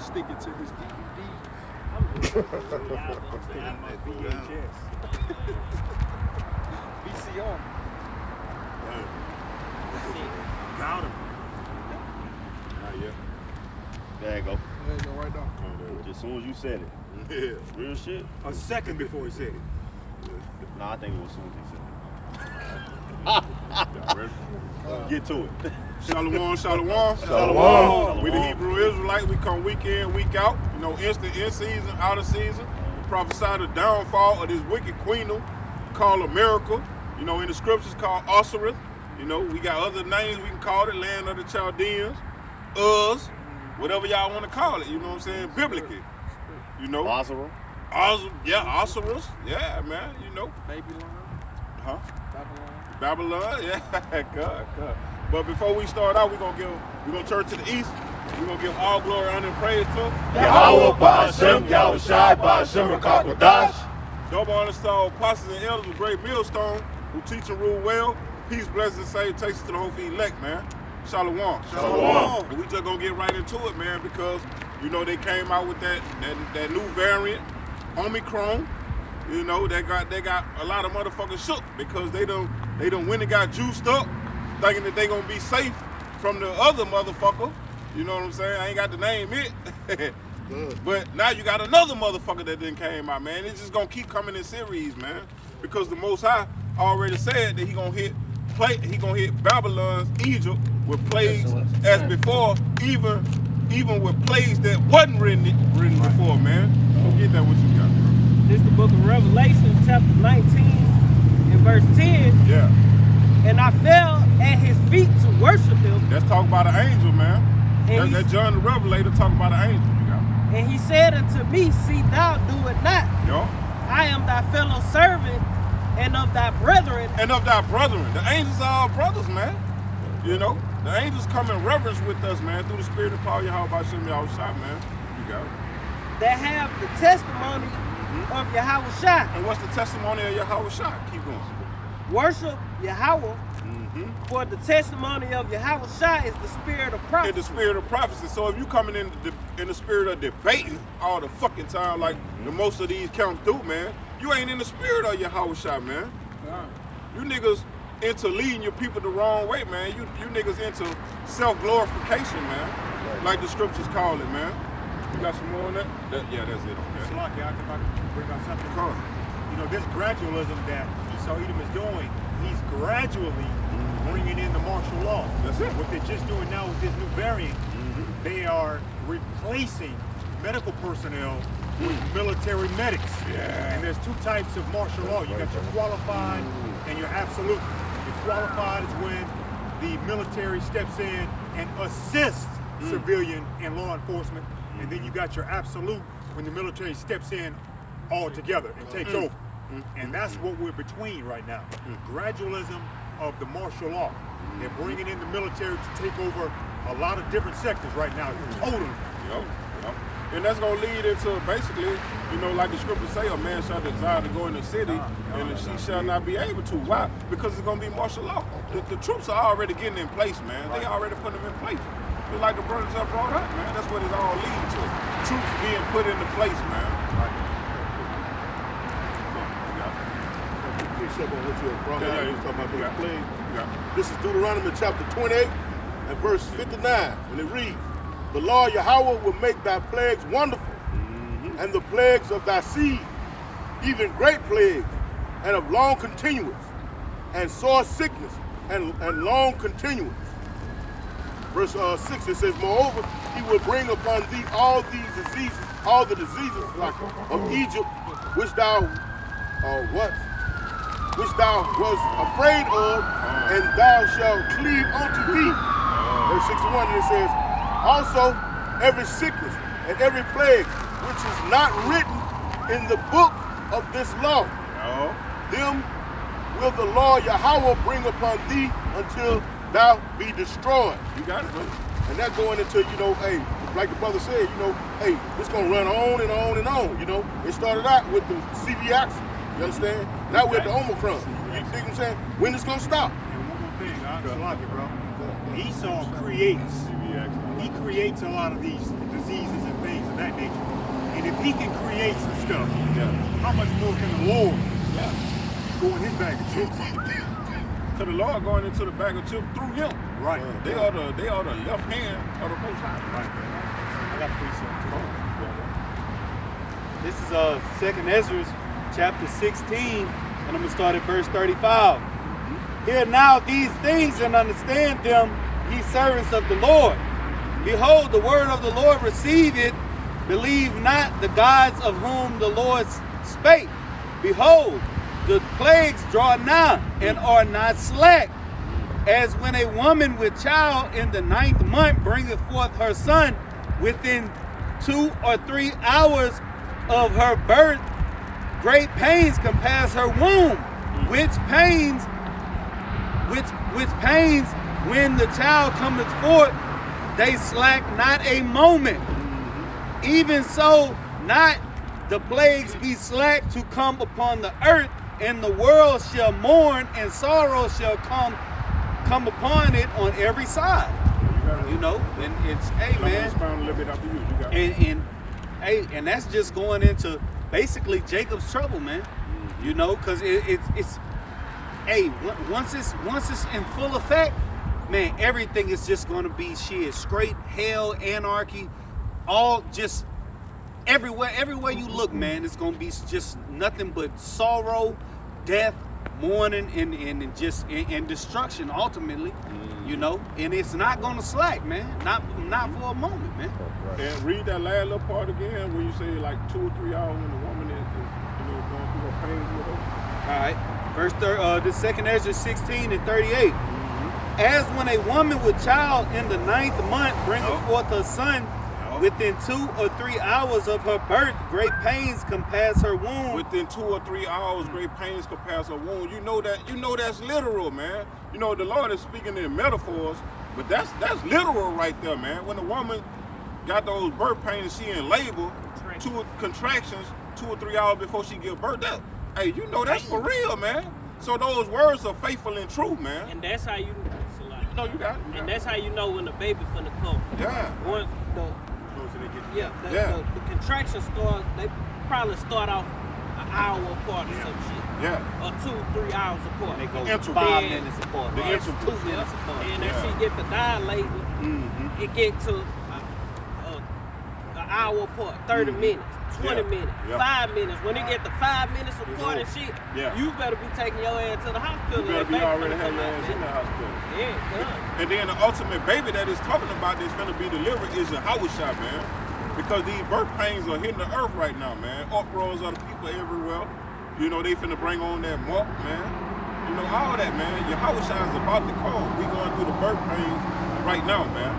stick it to his DVD. VHS. VCR. Got him. There you go. There you go, right now. As soon as you said it. Yeah. Real shit? A second before he said it. Nah, I think it was soon as he said it. Get to it. Shalom, shalom. Shalom. We the Hebrew Israelites. We come week in, week out. You know, in season, out of season. We prophesy the downfall of this wicked queendom called America. You know, in the scriptures called Osiris. You know, we got other names we can call it, land of the Chaldeans, Uz, whatever y'all want to call it. You know what I'm saying? Biblically. You know. Osiris. Osiris. Yeah, man. You know. Babylon. Huh? Babylon. Babylon, yeah, good. But before we start out, we're gonna turn to the east. We're gonna give all glory, honor, and praise to Yahweh Ba'ashem, Yahweh Shai Ba'ashem Rakakwadash. double honor star apostles and elders of great millstone who teach and rule well. Peace, blessings, and save takes us to the whole feet elect, man. Shalom. Shalom. And we just gonna get right into it, man, because you know they came out with that new variant, Omicron. You know, they got a lot of motherfuckers shook because they done went and got juiced up, thinking that they gonna be safe from the other motherfucker. You know what I'm saying? I ain't got to name it. But now you got another motherfucker that then came out, man. It's just gonna keep coming in series, man. Because the Most High already said that he gonna hit Babylon's Egypt with plagues as before, even with plagues that wasn't written before, man. Go get that what you got, bro. This is the book of Revelation, chapter 19 and verse 10. Yeah. And I fell at his feet to worship him. Let's talk about an angel, man. And That John the Revelator talking about an angel, you got. And he said unto me, see thou do it not. Yo. I am thy fellow servant and of thy brethren. And of thy brethren. The angels are our brothers, man. You know? The angels come in reverence with us, man, through the spirit of power, Yahweh Ba'ashem Yahweh Shai, man. You got it. That have the testimony of Yahweh Shai. And what's the testimony of Yahweh Shai? Keep going. Worship Yahweh. For the testimony of Yahweh Shai is the spirit of In prophecy. the spirit of prophecy. So if you coming in the spirit of debating all the fucking time, like the most of these counts do, man, you ain't in the spirit of Yahweh Shai, man. You niggas into leading your people the wrong way, man. You niggas into self-glorification, man. Like the scriptures call it, man. You got some more on that? Yeah, that's it. It's Okay. lucky. I can bring up something. Come on. You know, this gradualism that Esau Edom is doing, he's gradually bringing in the martial law. That's it. What they're just doing now with this new variant, they are replacing medical personnel with military medics. Yeah. And there's two types of martial law. You got your qualified and your absolute. Your qualified is when the military steps in and assists civilian and law enforcement. And then you got your absolute when the military steps in altogether and takes over. And that's what we're between right now. Gradualism of the martial law. They're bringing in the military to take over a lot of different sectors right now. Totally. Yep. And that's gonna lead into basically, you know, like the scriptures say, a man shall desire to go in the city, and she shall not be able to. Why? Because it's gonna be martial law. The troops are already getting in place, man. They already put them in place. Just like the brothers have brought up, man. That's what it's all leading to. Troops being put into place, man. Pick up on what you brought out. You talking about those plagues. Yeah. This is Deuteronomy chapter 28 and verse 59, and it reads, "The Lord Yahweh will make thy plagues wonderful, and the plagues of thy seed, even great plagues, and of long continuance, and sore sickness, and long continuance." Verse 6, it says, "Moreover, he will bring upon thee all the diseases of Egypt, which thou was afraid of, and thou shalt cleave unto thee." Verse 61, and it says, "Also every sickness and every plague which is not written in the book of this law, them will the Lord Yahweh bring upon thee until thou be destroyed." You got it, brother. And that going into, you know, hey, like the brother said, you know, hey, it's gonna run on and on and on. You know, it started out with the CVX, you understand? Now we're at the Omicron. You think what I'm saying? When it's gonna stop? And one more thing, I like it, bro. Esau creates. He creates a lot of these diseases and things he can create some stuff, Yeah. how much more can the Lord go in his bag of chips? To the Lord going into the bag of chips through him. Right. They are the left hand of the Most High. Right. I got a precept too. This is 2nd Ezra chapter 16, and I'm gonna start at verse 35. Hear now these things and understand them, ye servants of the Lord. Behold, the word of the Lord receive it. Believe not the gods of whom the Lord spake. Behold, the plagues draw nigh and are not slack. As when a woman with child in the 9th month bringeth forth her son within 2 or 3 hours of her birth, great pains compass her womb, which pains when the child cometh forth, they slack not a moment. Even so, not the plagues be slack to come upon the earth, and the world shall mourn, and sorrow shall come upon it on every side. You know, and it's, hey man, Expound a little bit after you. You got it. and that's just going into basically Jacob's trouble, man. You know, because it's hey, once it's in full effect, man, everything is just going to be shit, straight hell, anarchy, all just everywhere you look, man. It's going to be just nothing but sorrow, death, mourning, and destruction ultimately. You know, and it's not going to slack, man. Not for a moment, man. And read that last little part again where you say like 2 or 3 hours when the woman is going through her pains with her. All right, verse the 2nd Ezra 16 and 38. As when a woman with child in the 9th month bringeth forth her son, within 2 or 3 hours of her birth, great pains compass her womb. Within 2 or 3 hours, great pains compass her womb. You know that's literal, man. You know the Lord is speaking in metaphors, but that's literal right there, man. When a woman got those birth pains, she in labor, contractions 2 or 3 hours before she give birth. Hey, you know that's for real, man. So those words are faithful and true, man. And that's how you. No, you got it. And that's how you know when the baby finna come. Yeah. When the contractions start, they probably start off an hour apart or some shit. Yeah. Or 2, 3 hours apart. They go Interval. 5 minutes apart. The right? interval. 2 minutes apart. And if she get the dilating, it get to an hour apart, 30 minutes, 20 minutes, 5 minutes. When it get to 5 minutes apart and shit, you better be taking your ass to the hospital. You better be already having your ass in the hospital. Yeah, done. And then the ultimate baby that is talking about that's gonna be delivered is a Hawashai, man. Because these birth pains are hitting the earth right now, man. Uproars of the people everywhere. You know, they finna bring on that mark, man. You know, all that, man. Your Hawashai is about to come. We going through the birth pains right now, man.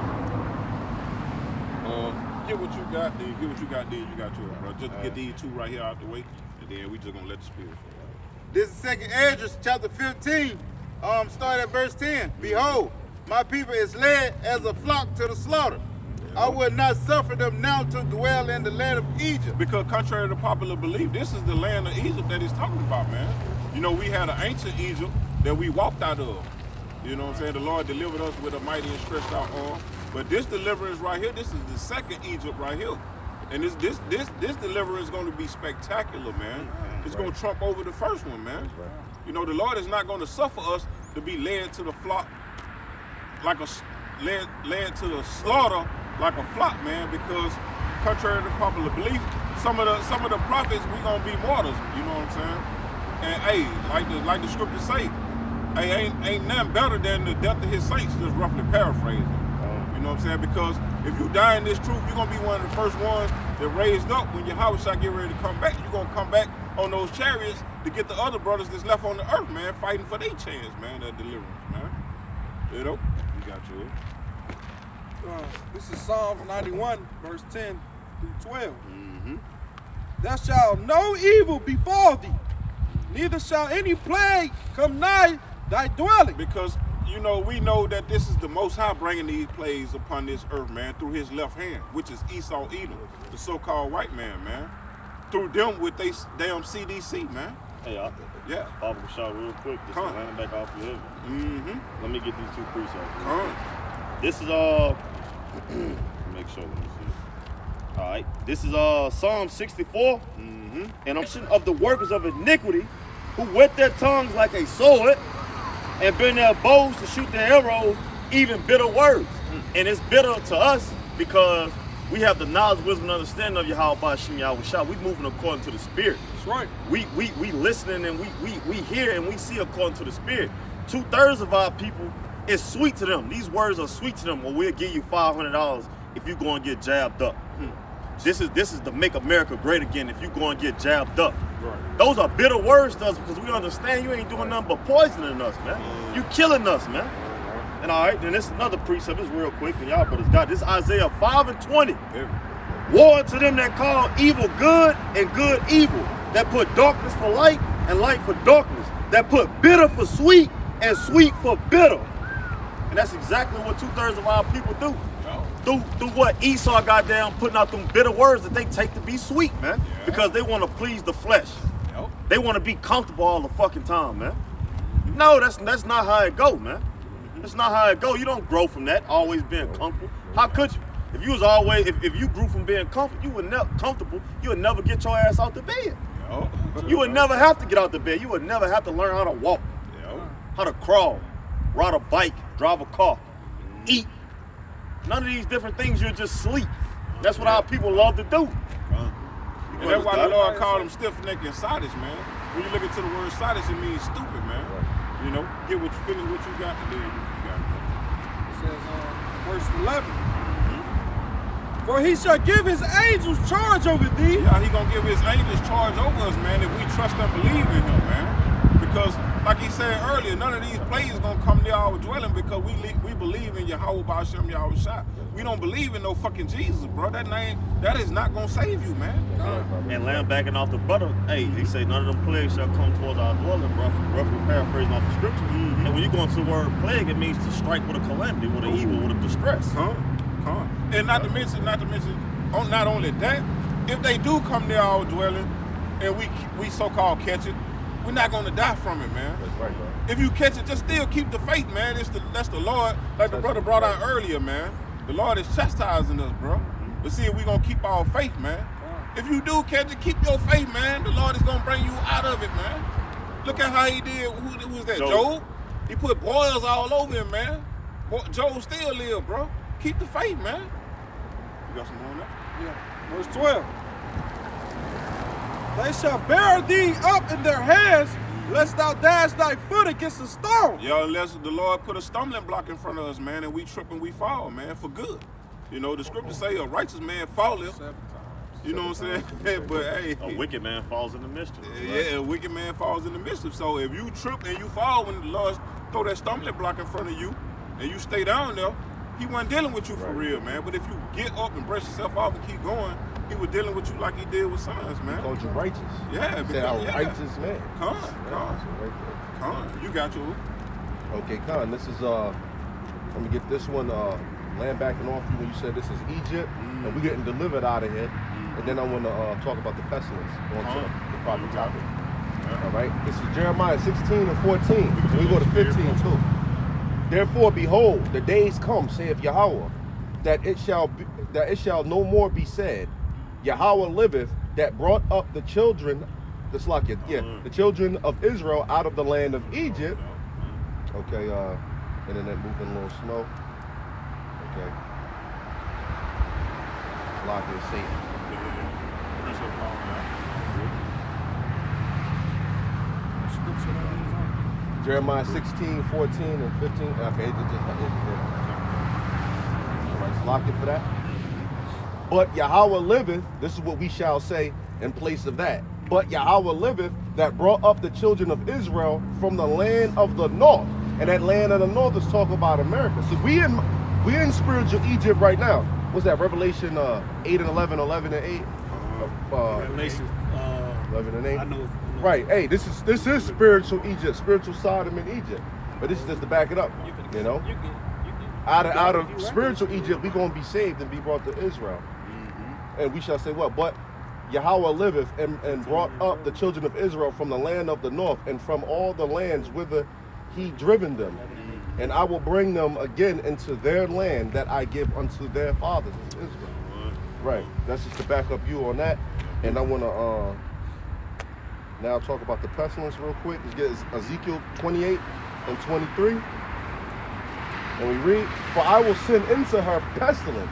Get what you got, then get what you got, then you got yours, bro. Just get these two right here out the way, and then we just gonna let the spirit flow. This is 2nd Ezra chapter 15. Start at verse 10. Behold, my people is led as a flock to the slaughter. I will not suffer them now to dwell in the land of Egypt. Because contrary to popular belief, this is the land of Egypt that he's talking about, man. You know, we had an ancient Egypt that we walked out of. You know what I'm saying? The Lord delivered us with a mighty and stretched out arm. But this deliverance right here, this is the second Egypt right here. And this deliverance is going to be spectacular, man. It's going to trump over the first one, man. You know, the Lord is not going to suffer us to be led to the flock like a led to the slaughter like a flock, man, because contrary to popular belief, some of the prophets we gonna be martyrs, you know what I'm saying? And hey, like the scriptures say, hey, ain't nothing better than the death of his saints, just roughly paraphrasing. You know what I'm saying? Because if you die in this truth, you're gonna be one of the first ones that raised up when your house shall get ready to come back. You're gonna come back on those chariots to get the other brothers that's left on the earth, man, fighting for their chance, man, that deliverance, man. You know? You got yours. This is Psalms 91, verse 10 through 12. Thou shalt no evil befall thee, neither shall any plague come nigh thy dwelling. Because, you know, we know that this is the Most High bringing these plagues upon this earth, man, through his left hand, which is Esau Edom, the so-called white man, man. Through them with they damn CDC, man. Hey, Yeah. Papa shot real quick. Just landing back off the hill. Let me get these two precepts. This is all. Make sure. Let me see. All right. This is Psalm 64. And of the workers of iniquity, who whet their tongues like a sword, and bend their bows to shoot their arrows, even bitter words. And it's bitter to us because we have the knowledge, wisdom, and understanding of Yahweh Ba'Shem Yahweh Shah. We moving according to the Spirit. That's right. We listening and we hear and we see according to the Spirit. 2/3 of our people, it's sweet to them. These words are sweet to them. Well, we'll give you $500 if you go and get jabbed up. This is to make America great again if you go and get jabbed up. Right. Those are bitter words to us because we understand you ain't doing nothing but poisoning us, man. You killing us, man. And all right, then this is another precept. It's real quick, and y'all brothers got this. Isaiah 5:20. Woe to them that call evil good and good evil, that put darkness for light and light for darkness, that put bitter for sweet and sweet for bitter. And that's exactly what 2/3 of our people do. Through what Esau got down, putting out them bitter words that they take to be sweet, man. Yeah. Because they want to please the flesh. Yep. They want to be comfortable all the fucking time, man. No, that's not how it go, man. That's not how it go. You don't grow from that, always being comfortable. How could you? If you was always, if you grew from being comfortable, you would never get your ass out the bed. Yep. You would never have to get out the bed. You would never have to learn how to walk, Yep. how to crawl, ride a bike, drive a car, eat. None of these different things, you'll just sleep. That's what our people love to do. And that's why the Lord called them stiff-necked and sottish, man. When you look into the word sottish, it means stupid, man. You know, finish what you got to do. It says, verse 11. For he shall give his angels charge over thee. Yeah, he gonna give his angels charge over us, man, if we trust and believe in him, man. Because, like he said earlier, none of these plagues gonna come near our dwelling because we believe in Yahweh Ba'Shem Yahweh Shah. We don't believe in no fucking Jesus, bro. That is not gonna save you, man. And land backing off the butter, hey, he say none of them plagues shall come towards our dwelling, roughly paraphrasing off the scripture. And when you go into the word plague, it means to strike with a calamity, with an evil, with a distress. And not to mention, not only that, if they do come near our dwelling and we so-called catch it, we're not gonna die from it, man. That's right, bro. If you catch it, just still keep the faith, man. That's the Lord, like the brother brought out earlier, man. The Lord is chastising us, bro. But see if we gonna keep our faith, man. If you do catch it, keep your faith, man. The Lord is gonna bring you out of it, man. Look at how he did. Who was that? Job? He put boils all over him, man. Job still lived, bro. Keep the faith, man. You got some more on that? Yeah. Verse 12. They shall bear thee up in their hands, lest thou dash thy foot against a stone. Yeah, unless the Lord put a stumbling block in front of us, man, and we trip and we fall, man, for good. You know, the scriptures say a righteous man falleth. You know what I'm saying? But hey, A wicked man falls in the mischief. yeah, a wicked man falls in the mischief. So if you trip and you fall when the Lord throw that stumbling block in front of you and you stay down there, he wasn't dealing with you for real, man. But if you get up and brush yourself off and keep going, he was dealing with you like he did with sons, man. He called you righteous. Yeah, He said, I'm a righteous man. Con, you got yours. Okay, Con, this is, let me get this one, land backing off you when you said this is Egypt, and we're getting delivered out of here. And then I want to talk about the pestilence on the proper topic. All right, this is Jeremiah 16 and 14. We go to 15 too. Therefore, behold, the days come, saith Yahweh, that it shall no more be said, Yahweh liveth, that brought up the children, the children of Israel out of the land of Egypt. Okay, internet moving a little slow. Okay. Slovakia is Satan. Jeremiah 16, 14, and 15. Okay, all right, lock it for that. But Yahweh liveth, this is what we shall say in place of that. But Yahweh liveth, that brought up the children of Israel from the land of the north. And that land of the north is talking about America. So we in spiritual Egypt right now. What's that, Revelation 8 and 11, 11 and 8? Revelation 11 and 8. I know. Right, hey, this is spiritual Egypt, spiritual Sodom in Egypt. But this is just to back it up, you know? Out of spiritual Egypt, we're going to be saved and be brought to Israel. And we shall say what? But Yahweh liveth and brought up the children of Israel from the land of the north and from all the lands whither he driven them. And I will bring them again into their land that I give unto their fathers, Israel. Right. That's just to back up you on that. And I want to now talk about the pestilence real quick. Let's get Ezekiel 28 and 23. And we read, "For I will send into her pestilence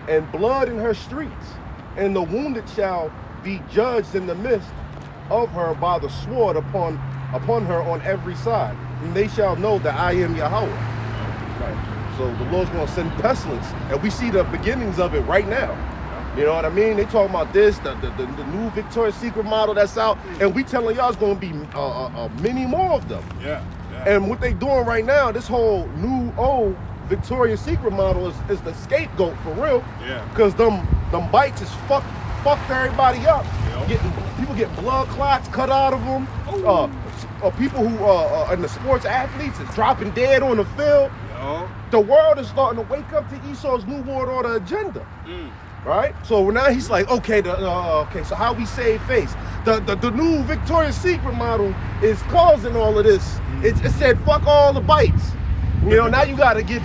and blood in her streets, and the wounded shall be judged in the midst of her by the sword upon her on every side. And they shall know that I am Yahweh." Right. So the Lord's going to send pestilence, and we see the beginnings of it right now. You know what I mean? They talking about this, the new Victoria's Secret model that's out, and we telling y'all it's going to be many more of them. Yeah. And what they doing right now, this whole new old Victoria's Secret model is the scapegoat for real. Yeah. Because them bites is fucked everybody up. Yep. People get blood clots cut out of them. People who and the sports athletes is dropping dead on the field. Yo. The world is starting to wake up to Esau's New World Order agenda. Right? So now he's like, okay, so how we save face? The new Victoria's Secret model is causing all of this. It said fuck all the bites. You know, now you gotta get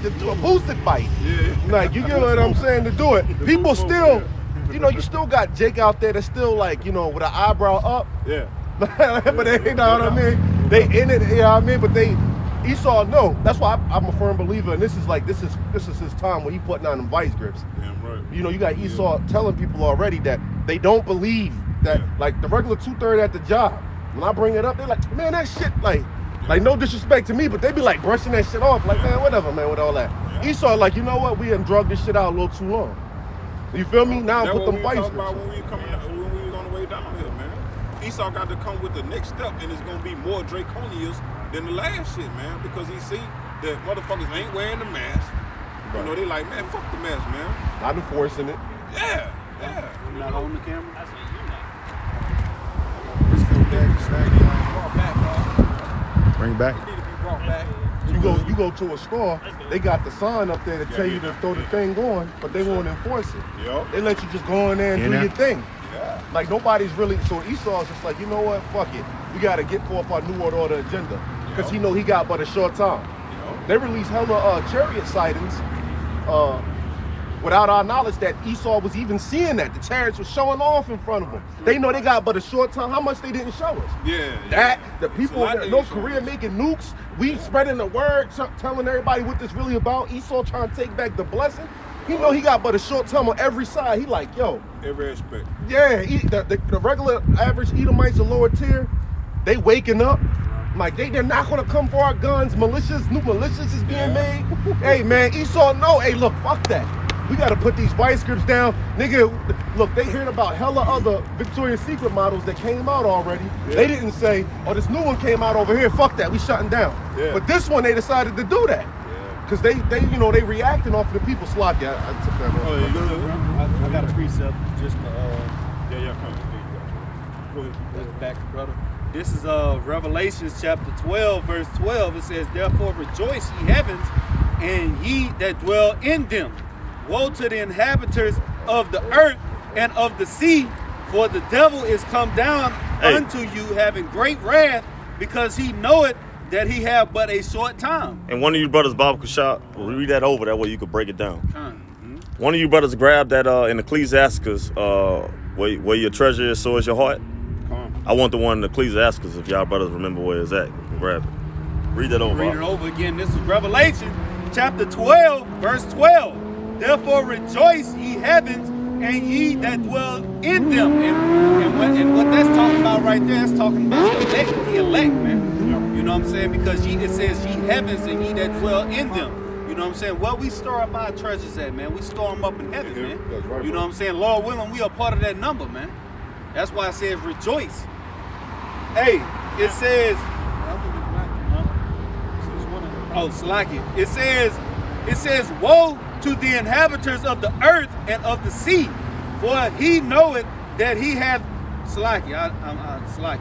a boosted bite. Yeah. Like, you get what I'm saying, to do it. People still, you know, you still got Jake out there that's still like, you know, with an eyebrow up. Yeah. But they, you know what I mean? They in it, you know what I mean? But Esau, no. That's why I'm a firm believer, and this is his time when he putting on them vice grips. Damn right. You know, you got Esau telling people already that they don't believe that, like the regular 2/3 at the job. When I bring it up, they're like, man, that shit, like no disrespect to me, but they be like brushing that shit off, like, man, whatever, man, with all that. Esau, like, you know what? We done drug this shit out a little too long. You feel me? Now That's put what them we vice talking grips. about when we on the way down here, man. Esau got to come with the next step, and it's gonna be more draconian than the last shit, man, because he see that motherfuckers ain't wearing the mask. You know, they like, man, fuck the mask, man. Not enforcing it. Yeah. I'm not on the camera. I said, you not. Brought back, dog. Bring back. It need to be brought back. You go to a store, they got the sign up there to tell you to throw the thing on, but they won't enforce it. Yup. They let you just go in there and do Yeah. your thing. Yeah. Like nobody's really, so Esau's just like, you know what, fuck it. We gotta get forth our New World Order agenda. Because he know he got but a short time. They released hella chariot sightings without our knowledge that Esau was even seeing that. The chariots were showing off in front of him. They know they got but a short time. How much they didn't show us? Yeah. That, the It's people a lot in they North didn't show Korea us. making nukes, we spreading the word, telling everybody what this really about. Esau trying to take back the blessing. He know he got but a short time on every side. He like, yo, Every aspect. yeah, the regular average Edomites, the lower tier, they waking up. Like, they're not gonna come for our guns. New militias is being made. Hey, man, Esau, no. Hey, look, fuck that. We gotta put these vice grips down. Nigga, look, they heard about hella other Victoria's Secret models that came out already. Yeah. They didn't say, oh, this new one came out over here. Fuck that, we shutting down. Yeah. But this one, they decided to do that. Because they reacting off of the people. Sloppy. I took that wrong. Oh, yeah, you good? I got a precept just to Yeah, come. Go ahead. just back, brother. This is Revelations chapter 12, verse 12. It says, "Therefore rejoice, ye heavens, and ye that dwell in them. Woe to the inhabitants of the earth and of the sea, for the devil is come down unto you, having great wrath, because he knoweth that he have but a short time." And one of you brothers, Bob Kashab, read that over. That way you could break it down. One of you brothers grab that in Ecclesiastes, where your treasure is, so is your heart. I want the one in Ecclesiastes, if y'all brothers remember where it's at. Grab it. Read that over. Read it over again. This is Revelation chapter 12, verse 12. "Therefore rejoice, ye heavens, and ye that dwell in them." And what that's talking about right there, it's talking about the elect, man. You know what I'm saying? Because it says ye heavens and ye that dwell in them. You know what I'm saying? Where we store up our treasures at, man. We store them up in heaven, man. That's right, You know what I'm saying? Lord willing, we are part of that number, man. That's why it says rejoice. Hey, it says, oh, Salaki. It says, "Woe to the inhabitants of the earth and of the sea, for he knoweth that he hath," Salaki, Salaki.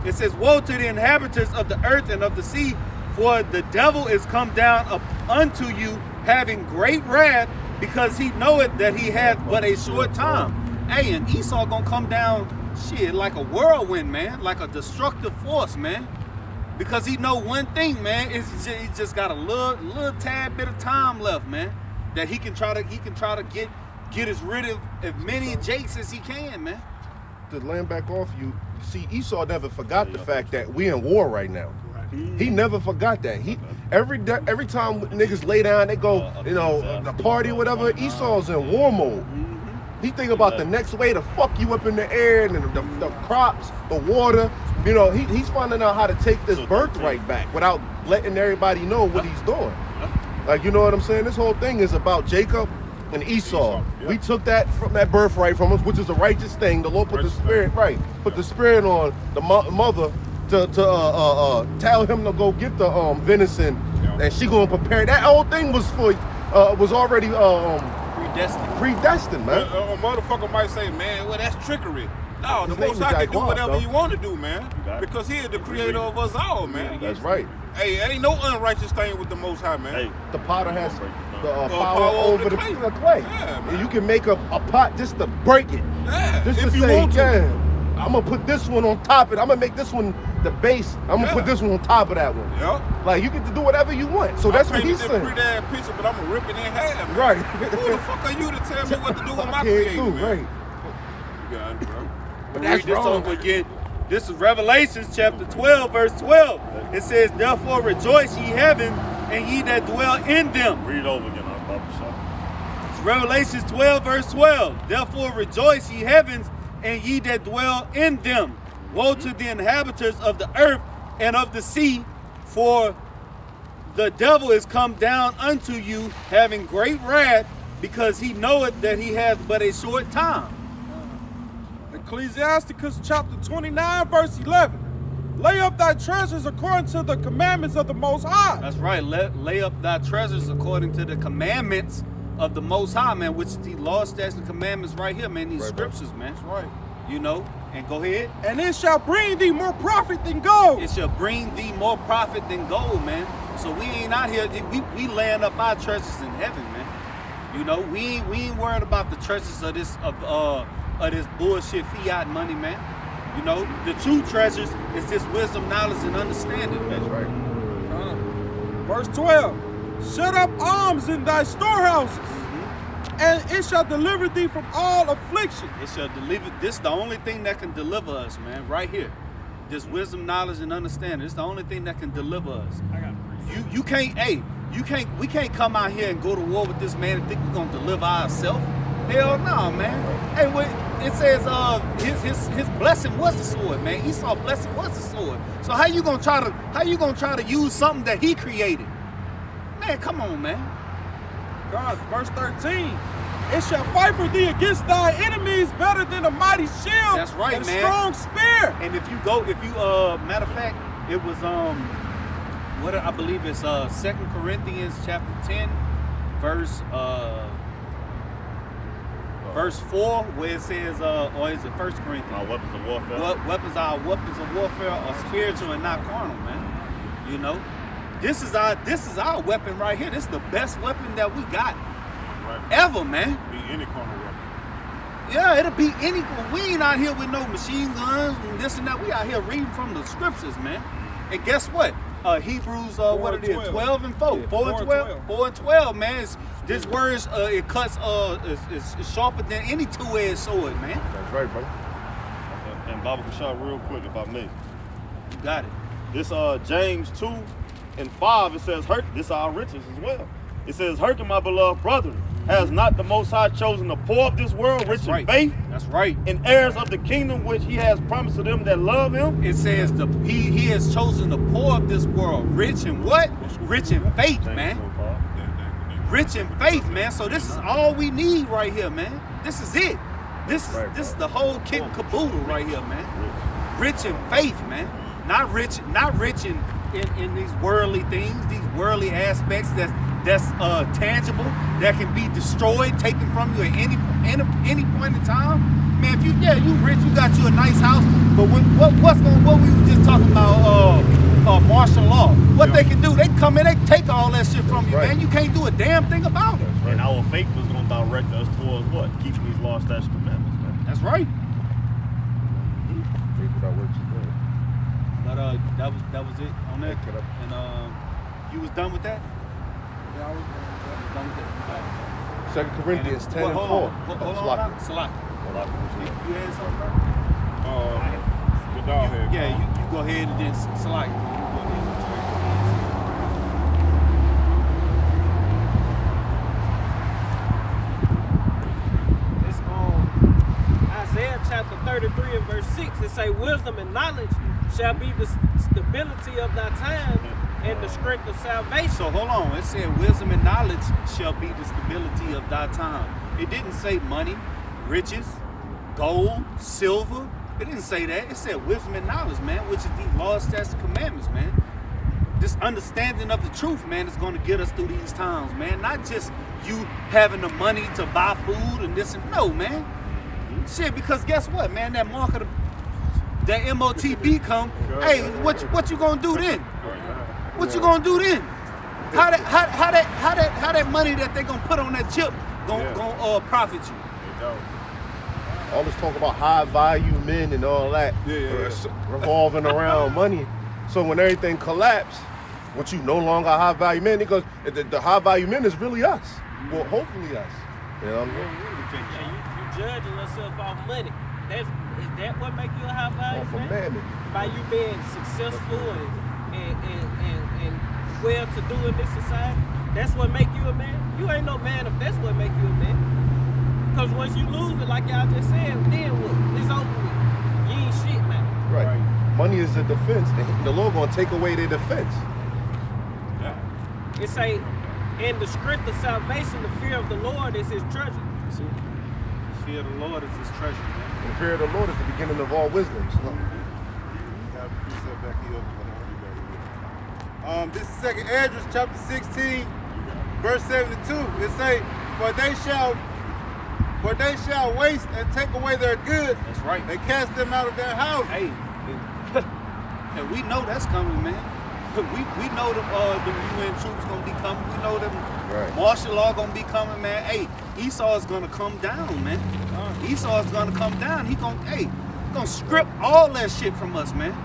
It says, "Woe to the inhabitants of the earth and of the sea, for the devil is come down up unto you, having great wrath, because he knoweth that he hath but a short time." Hey, and Esau gonna come down, shit, like a whirlwind, man, like a destructive force, man. Because he know one thing, man, is he just got a little tad bit of time left, man, that he can try to get get rid of as many Jakes as he can, man. To land back off you, see, Esau never forgot the fact that we in war right now. He never forgot that. He every time niggas lay down, they go, you know, the party or whatever. Esau's in war mode. He think about the next way to fuck you up in the air and the crops, the water. You know, he's finding out how to take this birthright back without letting everybody know what he's doing. Like, you know what I'm saying? This whole thing is about Jacob and Esau. We took that from that birthright from us, which is a righteous thing. The Lord put the spirit, put the spirit on the mother to tell him to go get the venison, and she gonna prepare. That whole thing was already predestined, man. A motherfucker might say, man, well, that's trickery. No, the Most High can do whatever you want to do, man. Because he is the creator of us all, man. That's right. Hey, ain't no unrighteous thing with the Most High, man. Hey, the potter has the power over the clay. Yeah, man. And you can make a pot just to break it. Yeah, just if to you say, want to. yeah, I'm going to put this one on top of it. I'm going to make this one the base. I'm going to put this one on top of that one. Yeah. Like, you get to do whatever you want. So that's what he's saying. I'm painting that pretty picture, but I'm going to rip it in half, man. Right. Who the fuck are you to tell me what to do with my creation, man? Right. You got it, bro. But that's this over again. This is Revelations chapter 12, verse 12. It says, therefore rejoice ye heaven, and ye that dwell in them. Read over again, our barbershop. It's Revelations 12, verse 12. Therefore rejoice ye heavens, and ye that dwell in them. Woe to the inhabitants of the earth and of the sea, for the devil is come down unto you, having great wrath, because he knoweth that he hath but a short time. Ecclesiasticus chapter 29, verse 11. Lay up thy treasures according to the commandments of the Most High. That's right. Lay up thy treasures according to the commandments of the Most High, man, which is the law, statutes, and commandments right here, man, these scriptures, man. That's right. You know, and go ahead. And it shall bring thee more profit than gold. It shall bring thee more profit than gold, man. So we ain't out here, we laying up our treasures in heaven, man. You know, we ain't worried about the treasures of this bullshit fiat money, man. You know, the true treasures is this wisdom, knowledge, and understanding, man. That's right. Verse 12. Shut up arms in thy storehouses, and it shall deliver thee from all affliction. It shall deliver. This is the only thing that can deliver us, man, right here. This wisdom, knowledge, and understanding. It's the only thing that can deliver us. We can't come out here and go to war with this man and think we're gonna deliver ourselves. Hell no, man. Hey, it says his blessing was the sword, man. Esau's blessing was the sword. So how you gonna try to use something that he created? Man, come on, man. God, verse 13. It shall fight for thee against thy enemies better than a mighty shield. That's right, and man. a strong spear. And matter of fact, it was I believe it's 2 Corinthians chapter 10, verse 4, where it says, or is it 1 Corinthians? Our weapons of warfare. Our weapons of warfare are spiritual and not carnal, man. You know, this is our weapon right here. This is the best weapon that we got ever, man. Be any kind of weapon. Yeah, it'll be any. We ain't out here with no machine guns and this and that. We out here reading from the scriptures, man. And guess what? Hebrews, 12 and 4. Yeah, 4 and 12. 4 and 12, man. This word it cuts is sharper than any two-edged sword, man. That's right, bro. And Baba Kashar, real quick, if I may. You got it. This James 2 and 5, it says, this is our riches as well. It says, hearken, my beloved brethren, has not the Most High chosen the poor of this world, rich in faith? That's right. And heirs of the kingdom which he has promised to them that love him? It says he has chosen the poor of this world, rich in what? Rich in faith, man. Rich in faith, man. So this is all we need right here, man. This is it. This is the whole kit and caboodle right here, man. Rich in faith, man. Not rich in these worldly things, these worldly aspects that's tangible, that can be destroyed, taken from you at any point in time. Man, if you rich, you got you a nice house, but what we were just talking about martial law. What they can do, they come in, they take all that shit from you, man. You can't do a damn thing about it. And our faith was going to direct us towards what? Keeping these law, statutes, commandments, man. That's right. Faith without works is dead. But that was it on that. And you was done with that? Yeah, I was Done with that. 2 Corinthians 10 and 4. Hold on. Salaki. You had something, bro? The dog head. Yeah, you go ahead and then Salaki. It's Isaiah chapter 33 and verse 6. It say, wisdom and knowledge shall be the stability of thy time and the strength of salvation. So hold on. It said wisdom and knowledge shall be the stability of thy time. It didn't say money, riches, gold, silver. It didn't say that. It said wisdom and knowledge, man, which is these laws, statutes, and commandments, man. This understanding of the truth, man, is going to get us through these times, man. Not just you having the money to buy food and this and no, man. Shit, because guess what, man? That market, that MOTB come. Hey, what you gonna do then? What you gonna do then? How that money that they gonna put on that chip gonna profit you? All this talk about high value men and all that revolving around money. So when everything collapsed, what you no longer high value men, because the high value men is really us. Well, hopefully us. You know what I mean? You judging yourself off money. Is that what make you a high value man? By you being successful and well-to-do in this society? That's what make you a man? You ain't no man if that's what make you a man. Because once you lose it, like y'all just said, then what? It's over with. You ain't shit now. Right. Money is a defense. The Lord gonna take away their defense. It say, in the strength of salvation, the fear of the Lord is his treasure. See? The fear of the Lord is his treasure, man. The fear of the Lord is the beginning of all wisdom. This is 2nd Esdras chapter 16, verse 72. It say, for they shall waste and take away their goods. That's right. And cast them out of their houses. Hey, and we know that's coming, man. We know the UN troops gonna be coming. We know them martial law gonna be coming, man. Hey, Esau is gonna come down, man. Esau is gonna come down. He gonna strip all that shit from us, man.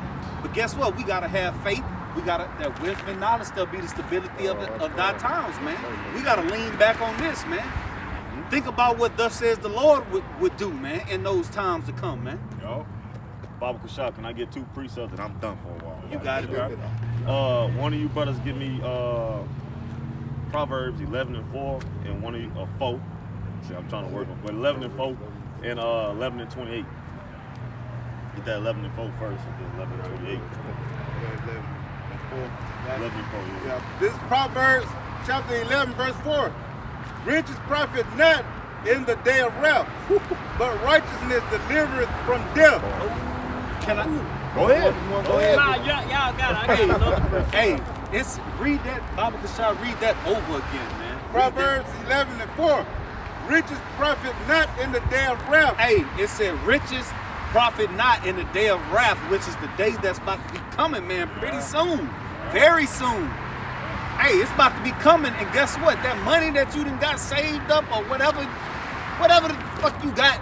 But guess what? We gotta have faith. We gotta that wisdom and knowledge still be the stability of thy times, man. We gotta lean back on this, man. Think about what thus says the Lord would do, man, in those times to come, man. Yo, Baba Kashab, can I get 2 precepts and I'm done for a while? You got it, bro. One of you brothers give me Proverbs 11 and 4, and one of you 4. See, I'm trying to work on, but 11 and 4 and 11 and 28. Get that 11 and 4 first, and then 11 and 28. 11 and 4. Yeah. This is Proverbs chapter 11, verse 4. Riches profit not in the day of wrath, but righteousness delivereth from death. Can I? Go ahead. Go ahead. Nah, y'all got it. I got another person. Hey, read that, Baba Kashab, read that over again, man. Proverbs 11 and 4. Riches profit not in the day of wrath. Hey, it said riches profit not in the day of wrath, which is the day that's about to be coming, man, pretty soon. Very soon. Hey, it's about to be coming, and guess what? That money that you done got saved up or whatever the fuck you got,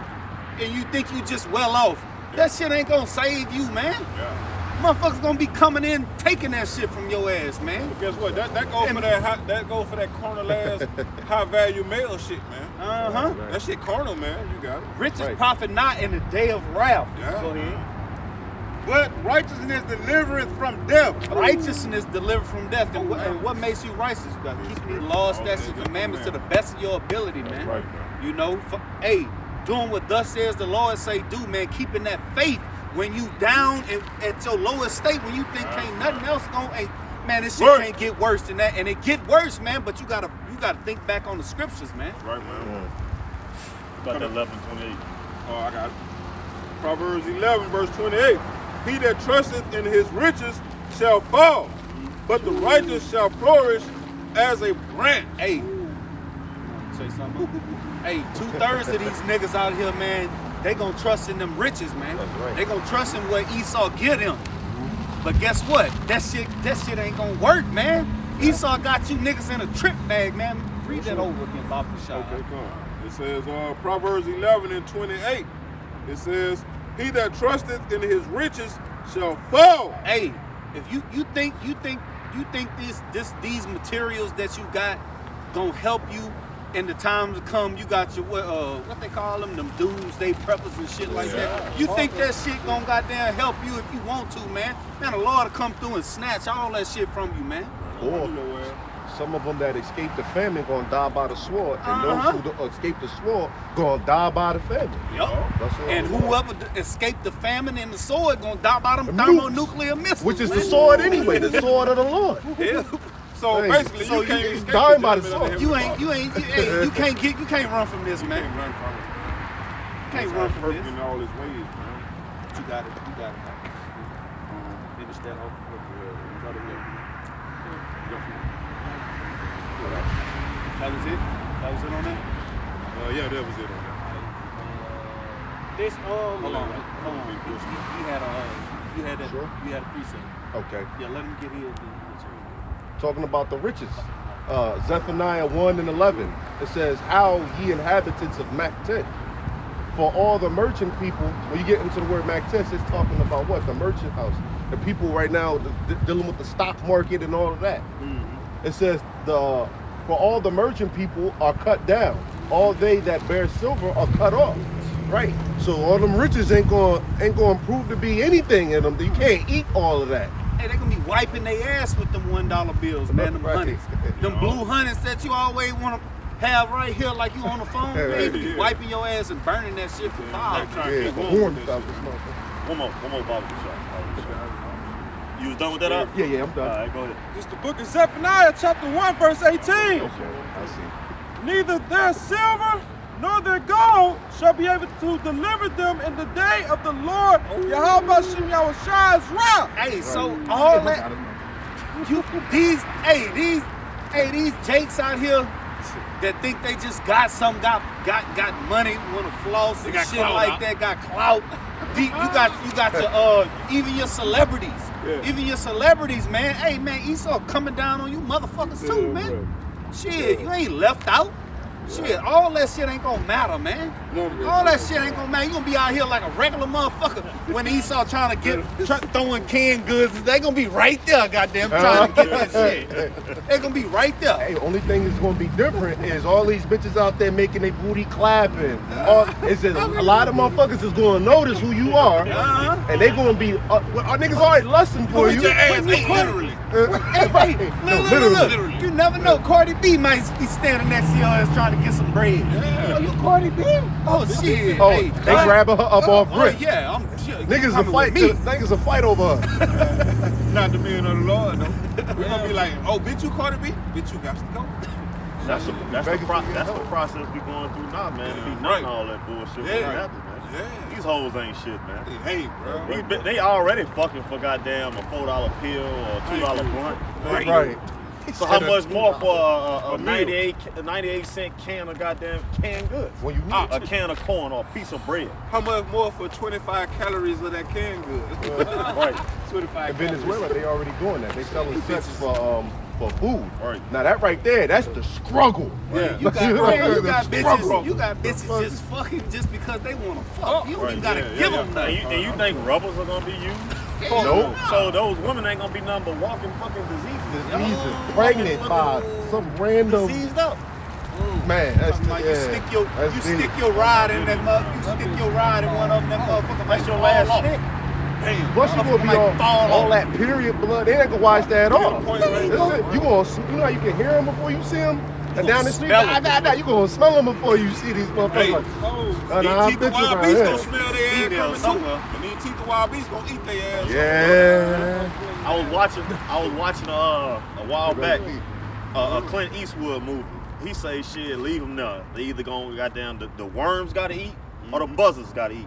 and you think you just well off, that shit ain't gonna save you, man. Motherfuckers gonna be coming in taking that shit from your ass, man. But guess what? That go for that carnal ass high value male shit, man. That shit carnal, man. You got it. Riches profit not in the day of wrath. Yeah. Go ahead. But righteousness delivereth from death. Righteousness delivered from death. And what makes you righteous? You got to keep these laws, statutes, and commandments to the best of your ability, man. Right. You know, doing what thus says the Lord say do, man. Keeping that faith when you down at your lowest state, when you think ain't nothing else going, man, this shit can't get worse than that. And it get worse, man, but you gotta think back on the scriptures, man. Right, man. Got that 11 and 28. Oh, I got it. Proverbs 11, verse 28. He that trusteth in his riches shall fall, but the righteous shall flourish as a branch. Hey, say something. Hey, 2/3 of these niggas out here, man, they gonna trust in them riches, man. They gonna trust in what Esau get him. But guess what? That shit ain't gonna work, man. Esau got you niggas in a trip bag, man. Read that over again, Bob Bashar. Okay, come on. It says Proverbs 11 and 28. It says, he that trusteth in his riches shall fall. Hey, if you think these materials that you got gonna help you in the times to come, you got your what they call them doomsday preppers and shit like that. You think that shit gonna goddamn help you if you want to, man? Man, the Lord will come through and snatch all that shit from you, man. Or some of them that escape the famine gonna die by the sword, and those who escape the sword gonna die by the famine. And whoever escaped the famine and the sword gonna die by them thermonuclear missiles, which is the sword anyway, the sword of the Lord. So basically, you can't escape dying by the sword. You can't run from this, man. You can't run from this. In all his ways, man. You got it. Finish that off. That was it? That was it on that? Yeah, that was it on that. This Hold on. You had a precinct. Okay. Yeah, let him get his. Talking about the riches. Zephaniah 1 and 11. It says, "How ye inhabitants of Maktet, for all the merchant people." When you get into the word Maktet, it's talking about what? The merchant house. The people right now dealing with the stock market and all of that. It says for all the merchant people are cut down. All they that bear silver are cut off. Right. So all them riches ain't gonna prove to be anything in them. You can't eat all of that. Hey, they gonna be wiping their ass with them $1 bills, man. Them hundreds, them blue hundreds that you always want to have right here, like you on the phone. They be wiping your ass and burning that shit for fire. One more Bible shot. You was done with that? Yeah, I'm done. All right, go ahead. This is the book of Zephaniah, chapter 1, verse 18. Okay, I see. Neither their silver nor their gold shall be able to deliver them in the day of the Lord Yahweh Shem Yahweh's wrath. Hey, so all that these jakes out here that think they just got something, got money, want to floss and shit like that, got clout. You got your even your celebrities. Even your celebrities, man. Hey, man, Esau coming down on you motherfuckers too, man. Shit, you ain't left out. Shit, all that shit ain't gonna matter, man. All that shit ain't gonna matter. You gonna be out here like a regular motherfucker when Esau trying to throwing canned goods. They gonna be right there, goddamn, trying to get that shit. They gonna be right there. Hey, only thing that's gonna be different is all these bitches out there making their booty clapping. Is that a lot of motherfuckers is gonna notice who you are, and they gonna be. Our niggas already lusting for you. Literally. Literally. You never know. Cardi B might be standing next to your ass trying to get some bread. Oh, you Cardi B? Oh shit. Oh, hey, they grabbing her up off rip. Yeah, I'm sure. Niggas a fight over her. Not the men of the Lord, though. We're gonna be like, oh, bitch, you Cardi B? Bitch, you got to go. That's the process we going through now, man. To be none all that bullshit. Yeah. These hoes ain't shit, man. Hey, bro. They already fucking for goddamn a $4 pill or a $2 blunt. Right. So how much more for a 98-cent can of goddamn canned goods? When you a can of corn or a piece of bread. How much more for 25 calories of that canned good? Right. 25 In Venezuela, they already doing that. They selling sex for food. Right. Now that right there, that's the struggle. Yeah. You got bitches just fucking just because they want to fuck. You don't even gotta give them nothing. And you think rubbers are gonna be used? Nope. So those women ain't gonna be nothing but walking fucking diseases. Pregnant by some random diseased up. man. That's like you stick your ride in that mother. You stick your ride in one of them. That motherfucker. That's your last stick. Plus you gonna be all that period blood. They ain't gonna wash that off. You know how you can hear them before you see them? And down the street, you gonna smell them before you see these motherfuckers. These teeth of wild beasts gonna smell their ass coming too. And these teeth of wild beasts gonna eat their ass. Yeah. I was watching a while back a Clint Eastwood movie. He say shit, leave them there. They either gonna goddamn the worms gotta eat or the buzzers gotta eat.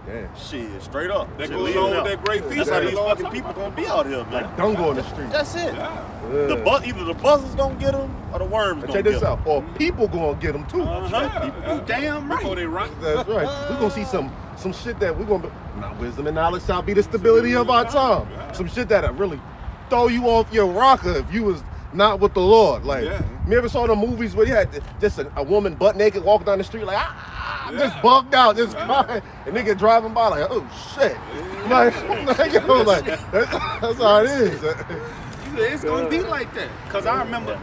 Damn. Shit, straight up. That goes along with that great feast. That's how these fucking people gonna be out here, man. Don't go in the street. That's it. Either the buzzers gonna get them or the worms gonna check get this them. out. Or people gonna get them too. You damn right. Before they rock. That's right. We gonna see some shit that we gonna be. Now, wisdom and knowledge shall be the stability of our time. Some shit that'll really throw you off your rocker if you was not with the Lord. Like, you ever saw the movies where you had just a woman butt naked walking down the street like, just bugged out, just crying, and nigga driving by like, oh shit. Like that's how it is. It's gonna be like that. Cause I remember.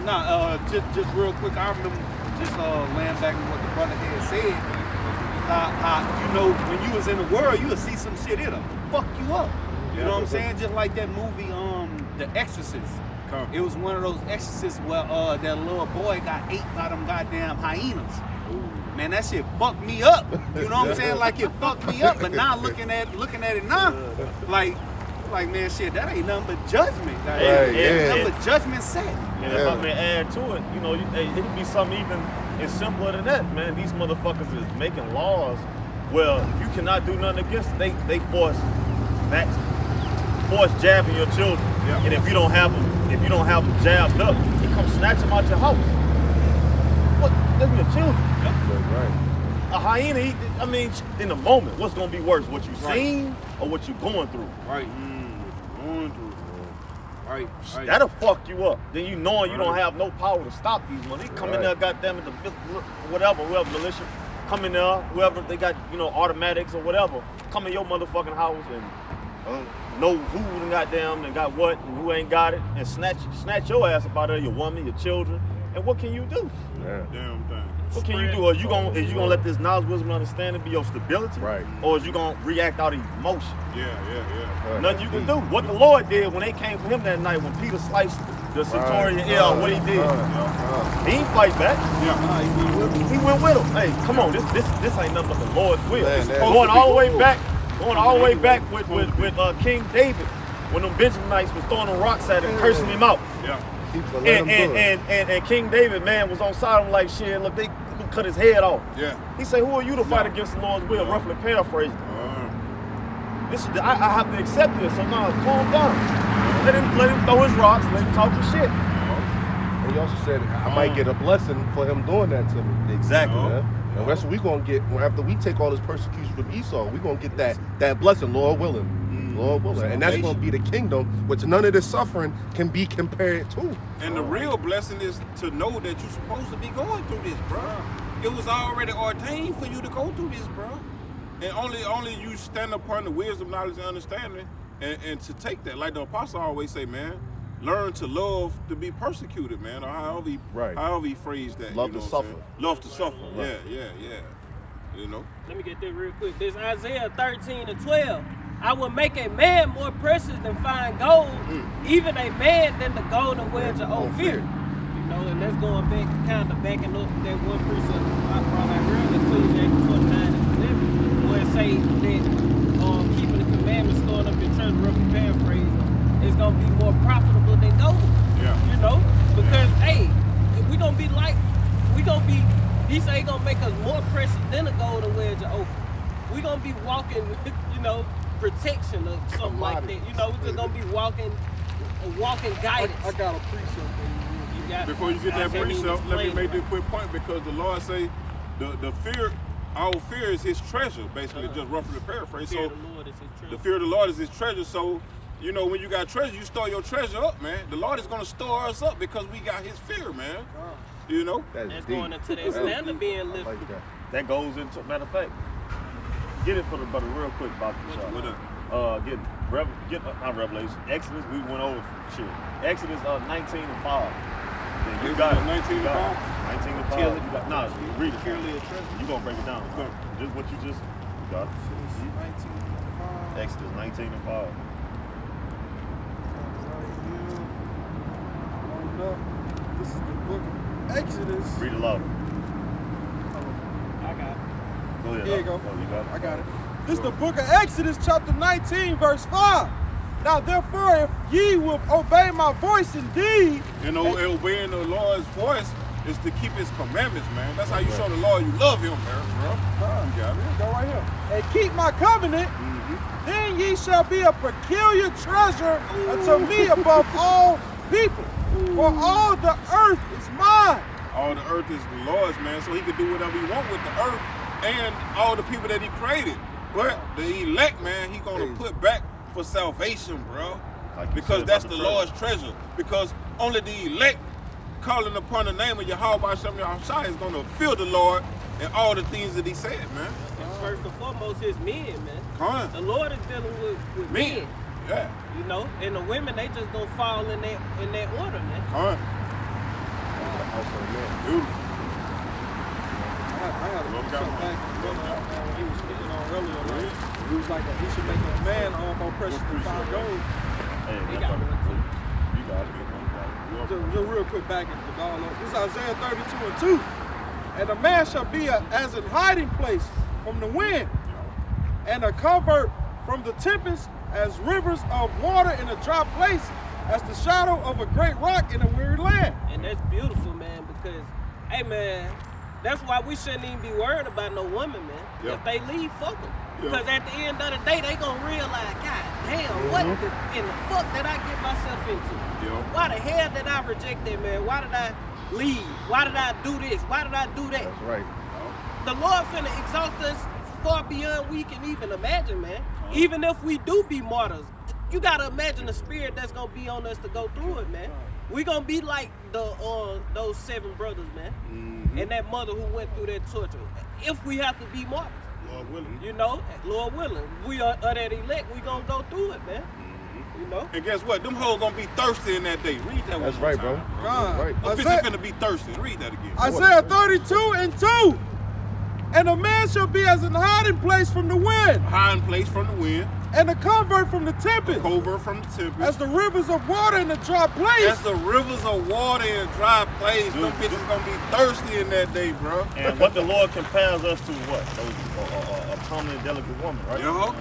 Just real quick, I remember just laying back on what the brother had said. How, you know, when you was in the world, you would see some shit, it'll fuck you up. You know what I'm saying? Just like that movie, The Exorcist. It was one of those exorcists where that little boy got ate by them goddamn hyenas. Man, that shit fucked me up. You know what I'm saying? Like it fucked me up. But now looking at it now, like man, shit, that ain't nothing but judgment. Like, nothing but judgment set. And if I may add to it, you know, it could be something even as simpler than that, man. These motherfuckers is making laws where you cannot do nothing against it. They force jabbing your children. Yeah. And if you don't have them jabbed up, he come snatch them out your house. What? That's your children. That's right. A hyena, I mean, in the moment, what's gonna be worse? What you seen or what you going through? Right. Going through. Right. That'll fuck you up. Then you knowing you don't have no power to stop these motherfuckers. They come in there, goddamn it, whoever militia, come in there, whoever they got, you know, automatics or whatever, come in your motherfucking house and know who done goddamn and got what and who ain't got it, and snatch your ass up out of there, your woman, your children. And what can you do? Yeah. Damn thing. What can you do? Are you gonna let this knowledge, wisdom, and understanding be your stability? Right. Or is you gonna react out of emotion? Yeah. Nothing you can do. What the Lord did when they came for him that night, when Peter sliced the centurion ear, what he did. He didn't fight back. Yeah. He went with him. Hey, come on, this ain't nothing but the Lord's will. Man, Going all the way back with King David, when them Benjaminites was throwing them rocks at him, cursing him out. Yeah. And King David, man, was on side of him like, shit, look, they cut his head off. Yeah. He said, who are you to fight against the Lord's will? Roughly paraphrasing. I have to accept this, so now calm down. Let him throw his rocks, let him talk his shit. And he also said, I might get a blessing for him doing that to me. Exactly. And that's what we're going to get. After we take all this persecution from Esau, we're going to get that blessing, Lord willing. Lord willing. And that's going to be the kingdom, which none of this suffering can be compared to. And the real blessing is to know that you're supposed to be going through this, bro. It was already ordained for you to go through this, bro. And only you stand upon the wisdom, knowledge, and understanding and to take that. Like the apostle always say, man, learn to love to be persecuted, man, or however he phrased that. Love you know to suffer. Love to suffer. Yeah. You know? Let me get this real quick. This Isaiah 13:12. I will make a man more precious than fine gold, even a man than the golden wedge of Ophir. You know, and that's going back, kind of backing up that one precept I brought out earlier, Ecclesiastes 29:11, where it say that keeping the commandments, storing up your treasure, roughly paraphrase, is going to be more profitable than gold. Yeah. You know, because hey, he say he going to make us more precious than a golden wedge of Ophir. We going to be walking, you know, protection or something like that. You know, we're just gonna be walking guidance. I got a precept for you. Before you get that precept, let me make this quick point, because the Lord say the fear, our fear is his treasure, basically, just roughly paraphrase. So the fear of the Lord is his treasure. So, you know, when you got treasure, you store your treasure up, man. The Lord is gonna store us up because we got his fear, man. You know? That's going into that standard being lifted. Like That goes into, matter of fact, get it for the brother real quick about the shot. Not Revelation. Exodus, we went over shit. Exodus 19:5. Yeah, you got it. 19:5? 19:5. Nah, read it. You gonna break it down. Just what you just got. 19:5. Exodus 19:5. This is the book of Exodus. Read it loud. I got it. Go ahead. Here you go. Oh, you got it? I got it. This is the book of Exodus, chapter 19, verse 5. Now, therefore, if ye will obey my voice indeed. And obeying the Lord's voice is to keep his commandments, man. That's how you show the Lord you love him, man, bro. You got it. Go right here. And keep my covenant, then ye shall be a peculiar treasure unto me above all people. For all the earth is mine. All the earth is the Lord's, man, so he can do whatever he wants with the earth and all the people that he created. But the elect, man, he gonna put back for salvation, bro. Because that's the Lord's treasure. Because only the elect calling upon the name of Yahweh Shem Yahushua is gonna feel the Lord and all the things that he said, man. And first and foremost, his men, man. Come on. The Lord is dealing with men. Yeah. You know, and the women, they just gonna fall in that order, man. Come on. house of the man. Beautiful. I had a Love show God. back when he was speaking on earlier. Right? He was like, he should make a man more precious than fine gold. Hey, They that's got what one too. you got it. Just real quick back into the ball. This is Isaiah 32:2. And a man shall be as an hiding place from the wind, and a covert from the tempest, as rivers of water in a dry place, as the shadow of a great rock in a weary land. And that's beautiful, man, because, hey, man, that's why we shouldn't even be worried about no woman, man. Yeah. If they leave, fuck them. Yeah. Because at the end of the day, they gonna realize, God damn, what in the fuck did I get myself into? Yeah. Why the hell did I reject that, man? Why did I leave? Why did I do this? Why did I do that? That's right. The Lord finna exalt us far beyond we can even imagine, man. Even if we do be martyrs, you gotta imagine the spirit that's gonna be on us to go through it, man. We gonna be like those 7 brothers, man, and that mother who went through that torture. If we have to be martyrs, Lord willing. you know, Lord willing, we are that elect. We gonna go through it, man. You know. And guess what? Them hoes gonna be thirsty in that day. Read that one. That's more right, time. bro. God. That's right. A bitch Isaiah- is finna be thirsty. Read that again. Isaiah 32:2. And a man shall be as an hiding place from the wind, Hiding place from the wind, and a covert from the tempest, covert from the tempest. as the rivers of water in a dry place. As the rivers of water in a dry place, them bitches gonna be thirsty in that day, bro. And what the Lord compares us to, what? A comely and delicate woman, right? Yo,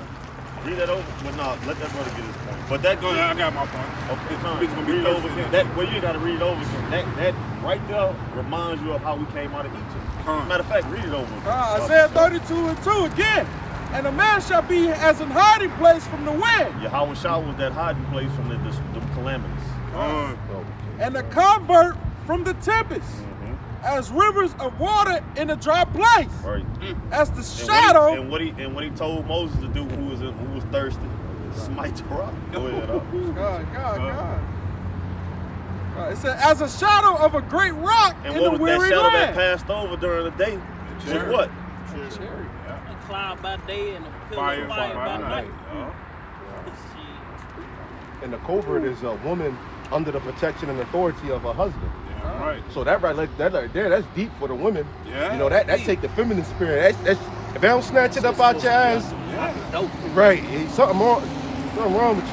Read that over. But no, let that brother get his point. But that go ahead. I got my point. Okay, fine. Bitch gonna be Read it over thirsty. again. That, well, you gotta read it over again. That right there reminds you of how we came out of Egypt. Matter of fact, read it over. Isaiah 32:2 again. And a man shall be as an hiding place from the wind, Yahweh Shah was that hiding place from the calamities. and a covert from the tempest, as rivers of water in a dry place, Right. as the shadow. And what he told Moses to do, who was thirsty, smite the rock. Go ahead. God. It said, as a shadow of a great rock And in what a was weary that shadow that land. passed over during the day? Was Cherry. what? A cloud by day and a pillar of fire by night. Shit. And the covert is a woman under the protection and authority of her husband. Yeah, right. So that right there, that's deep for the women. Yeah. You know, that take the feminine spirit. That's if they don't snatch it up out your ass, Dope. right? Something wrong with you.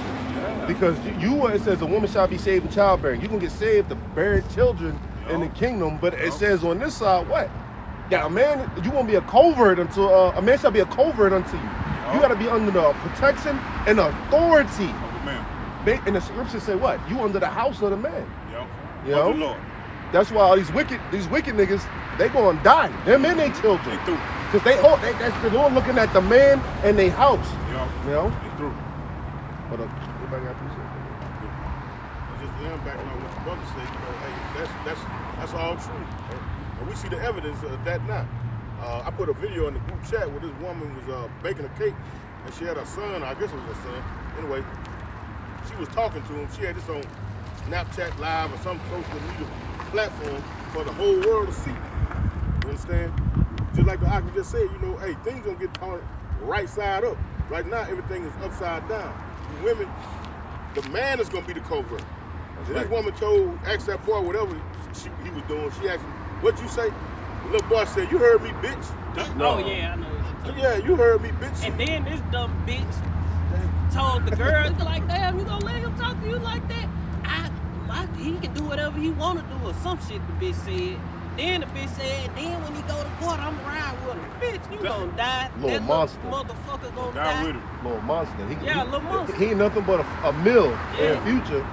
Because it says a woman shall be saved in childbearing. You can get saved to bear children in the kingdom, but it says on this side what? Yeah, a man, you won't be a covert until a man shall be a covert unto you. You got to be under the protection and authority. Man. And the scriptures say what? You under the house of the man. Yo. You know? Of the Lord. That's why all these wicked niggas, they gonna die. Them and their children. They through. Cause that's the Lord looking at the man and their house. Yo. You know? They through. But everybody got peace. Just backing on what the brother said, you know, hey, that's all true. And we see the evidence of that now. I put a video in the group chat where this woman was baking a cake and she had her son, I guess it was her son. Anyway, she was talking to him. She had this on Snapchat Live or some social media platform for the whole world to see. You understand? Just like the Aki just said, you know, hey, things gonna get turned right side up. Right now, everything is upside down. You women, the man is gonna be the covert. And this woman asked that boy whatever he was doing. She asked him, "What'd you say?" The little boy said, "You heard me, bitch." Oh yeah, I know what you're talking Yeah, you heard me, bitch. And then this dumb bitch told the girl, like, damn, you gonna let him talk to you like that? He can do whatever he wanna do or some shit, the bitch said. Then the bitch said, then when he go to court, I'm riding with him. Bitch, you gonna die. Little That monster. Motherfucker gonna Down die. with him. Little monster. Little monster. He ain't nothing but a mill in the Yeah. future.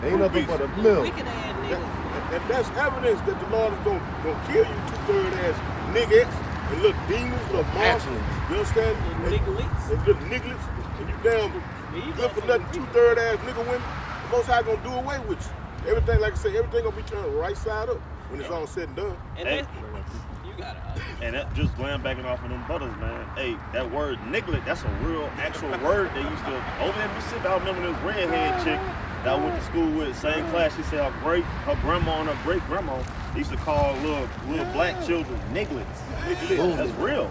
Ain't nothing but a mill. Wicked ass niggas. And that's evidence that the Lord is gonna kill you, 2/3 ass niggas and little demons, little monsters. You understand? And little nigglets. And you damn good for nothing, 2/3 ass nigga women. The Most High gonna do away with you. Everything, like I say, everything gonna be turned right side up when it's all said and done. And Hey. that's, you gotta. And that just going backing off of them brothers, man. Hey, that word niglet, that's a real actual word they used to over in Mississippi. I remember this redhead chick that I went to school with, same class. She said her grandma and her great grandma used to call little black children nigglets. That's real.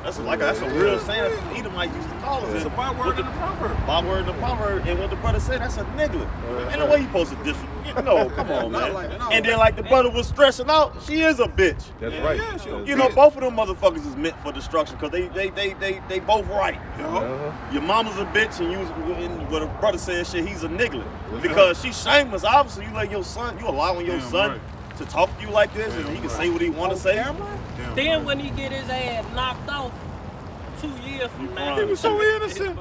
That's a real saying. Edomite used to call us. It's a byword in the proverb. Byword in the proverb. And what the brother said, that's a nigga. Ain't no way he supposed to diss you. No, come on, man. And then like the brother was stressing out, she is a bitch. That's right. You know, both of them motherfuckers is meant for destruction because they both right. Your mama's a bitch and what a brother said, shit, he's a nigga. Because she's shameless. Obviously, you let your son, you allowing your son to talk to you like this and he can say what he want to say. Then when he get his ass knocked off 2 years from now, He was so innocent.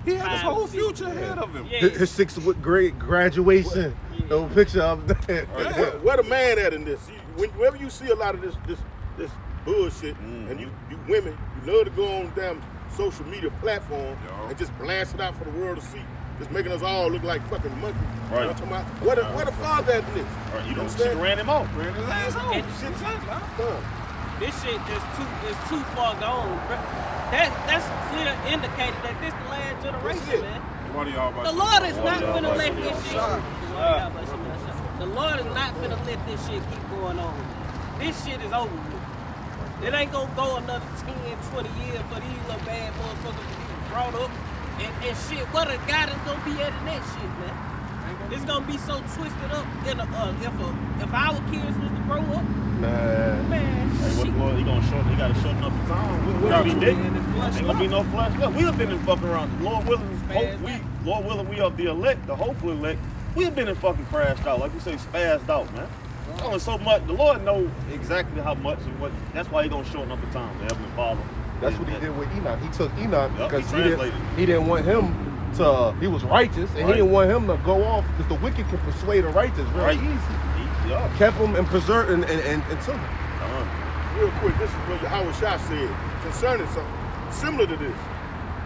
He had his whole 5, 6 future ahead of him. Yeah. His 6th grade graduation. No picture of that. Where the man at in this? Whenever you see a lot of this bullshit, and you women, you love to go on damn social media platform and just blast it out for the world to see. Just making us all look like fucking monkeys. Right. You know what I'm talking about? Where the father at in this? Right, you know, she ran him off. Ran his ass home. This shit is too far gone. That's clear indicated that this the last generation, man. What are y'all about The Lord is not finna let this shit. The Lord is not finna let this shit keep going on. This shit is over with. It ain't gonna go another 10, 20 years for these little bad motherfuckers to be brought up and shit. What a God is gonna be at in that shit, man. It's gonna be so twisted up. If our kids was to grow up, man, Hey, shit. what he gotta shorten up the time. We gotta be dick. Ain't gonna be no flesh left. We have been in fucking around. Lord willing, we are the elect, the hopeful elect. We have been in fucking crashed out, like you say, spazzed out, man. Only so much. The Lord know exactly how much and what. That's why he gonna shorten up the time. The Heavenly Father. That's what he did with Enoch. He took Enoch because he he didn't want him to. He was righteous, and he didn't want him to go off because the wicked can persuade the righteous real easy. Kept him and preserved and took him. Real quick, this is what Yahweh Shah said concerning something similar to this.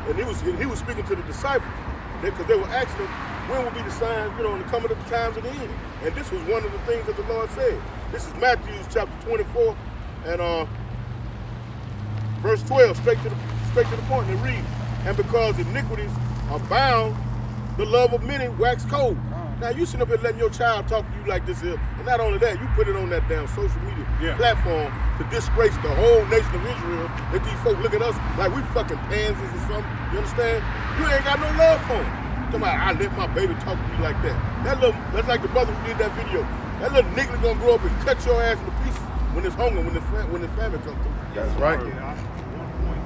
And he was speaking to the disciples because they were asking him, when will be the signs, in the coming of the times of the end? And this was one of the things that the Lord said. This is Matthew chapter 24 and verse 12, straight to the point. And it reads, and because iniquities abound, the love of many wax cold. Now you sitting up here letting your child talk to you like this here, and not only that, you put it on that damn social media platform to disgrace the whole nation of Israel. That these folks look at us like we fucking pansies or something. You understand? You ain't got no love for them. Come on, I let my baby talk to me like that. That's like the brother who did that video. That little nigga gonna grow up and cut your ass into pieces when it's hunger, when the famine comes through. That's right. At one point,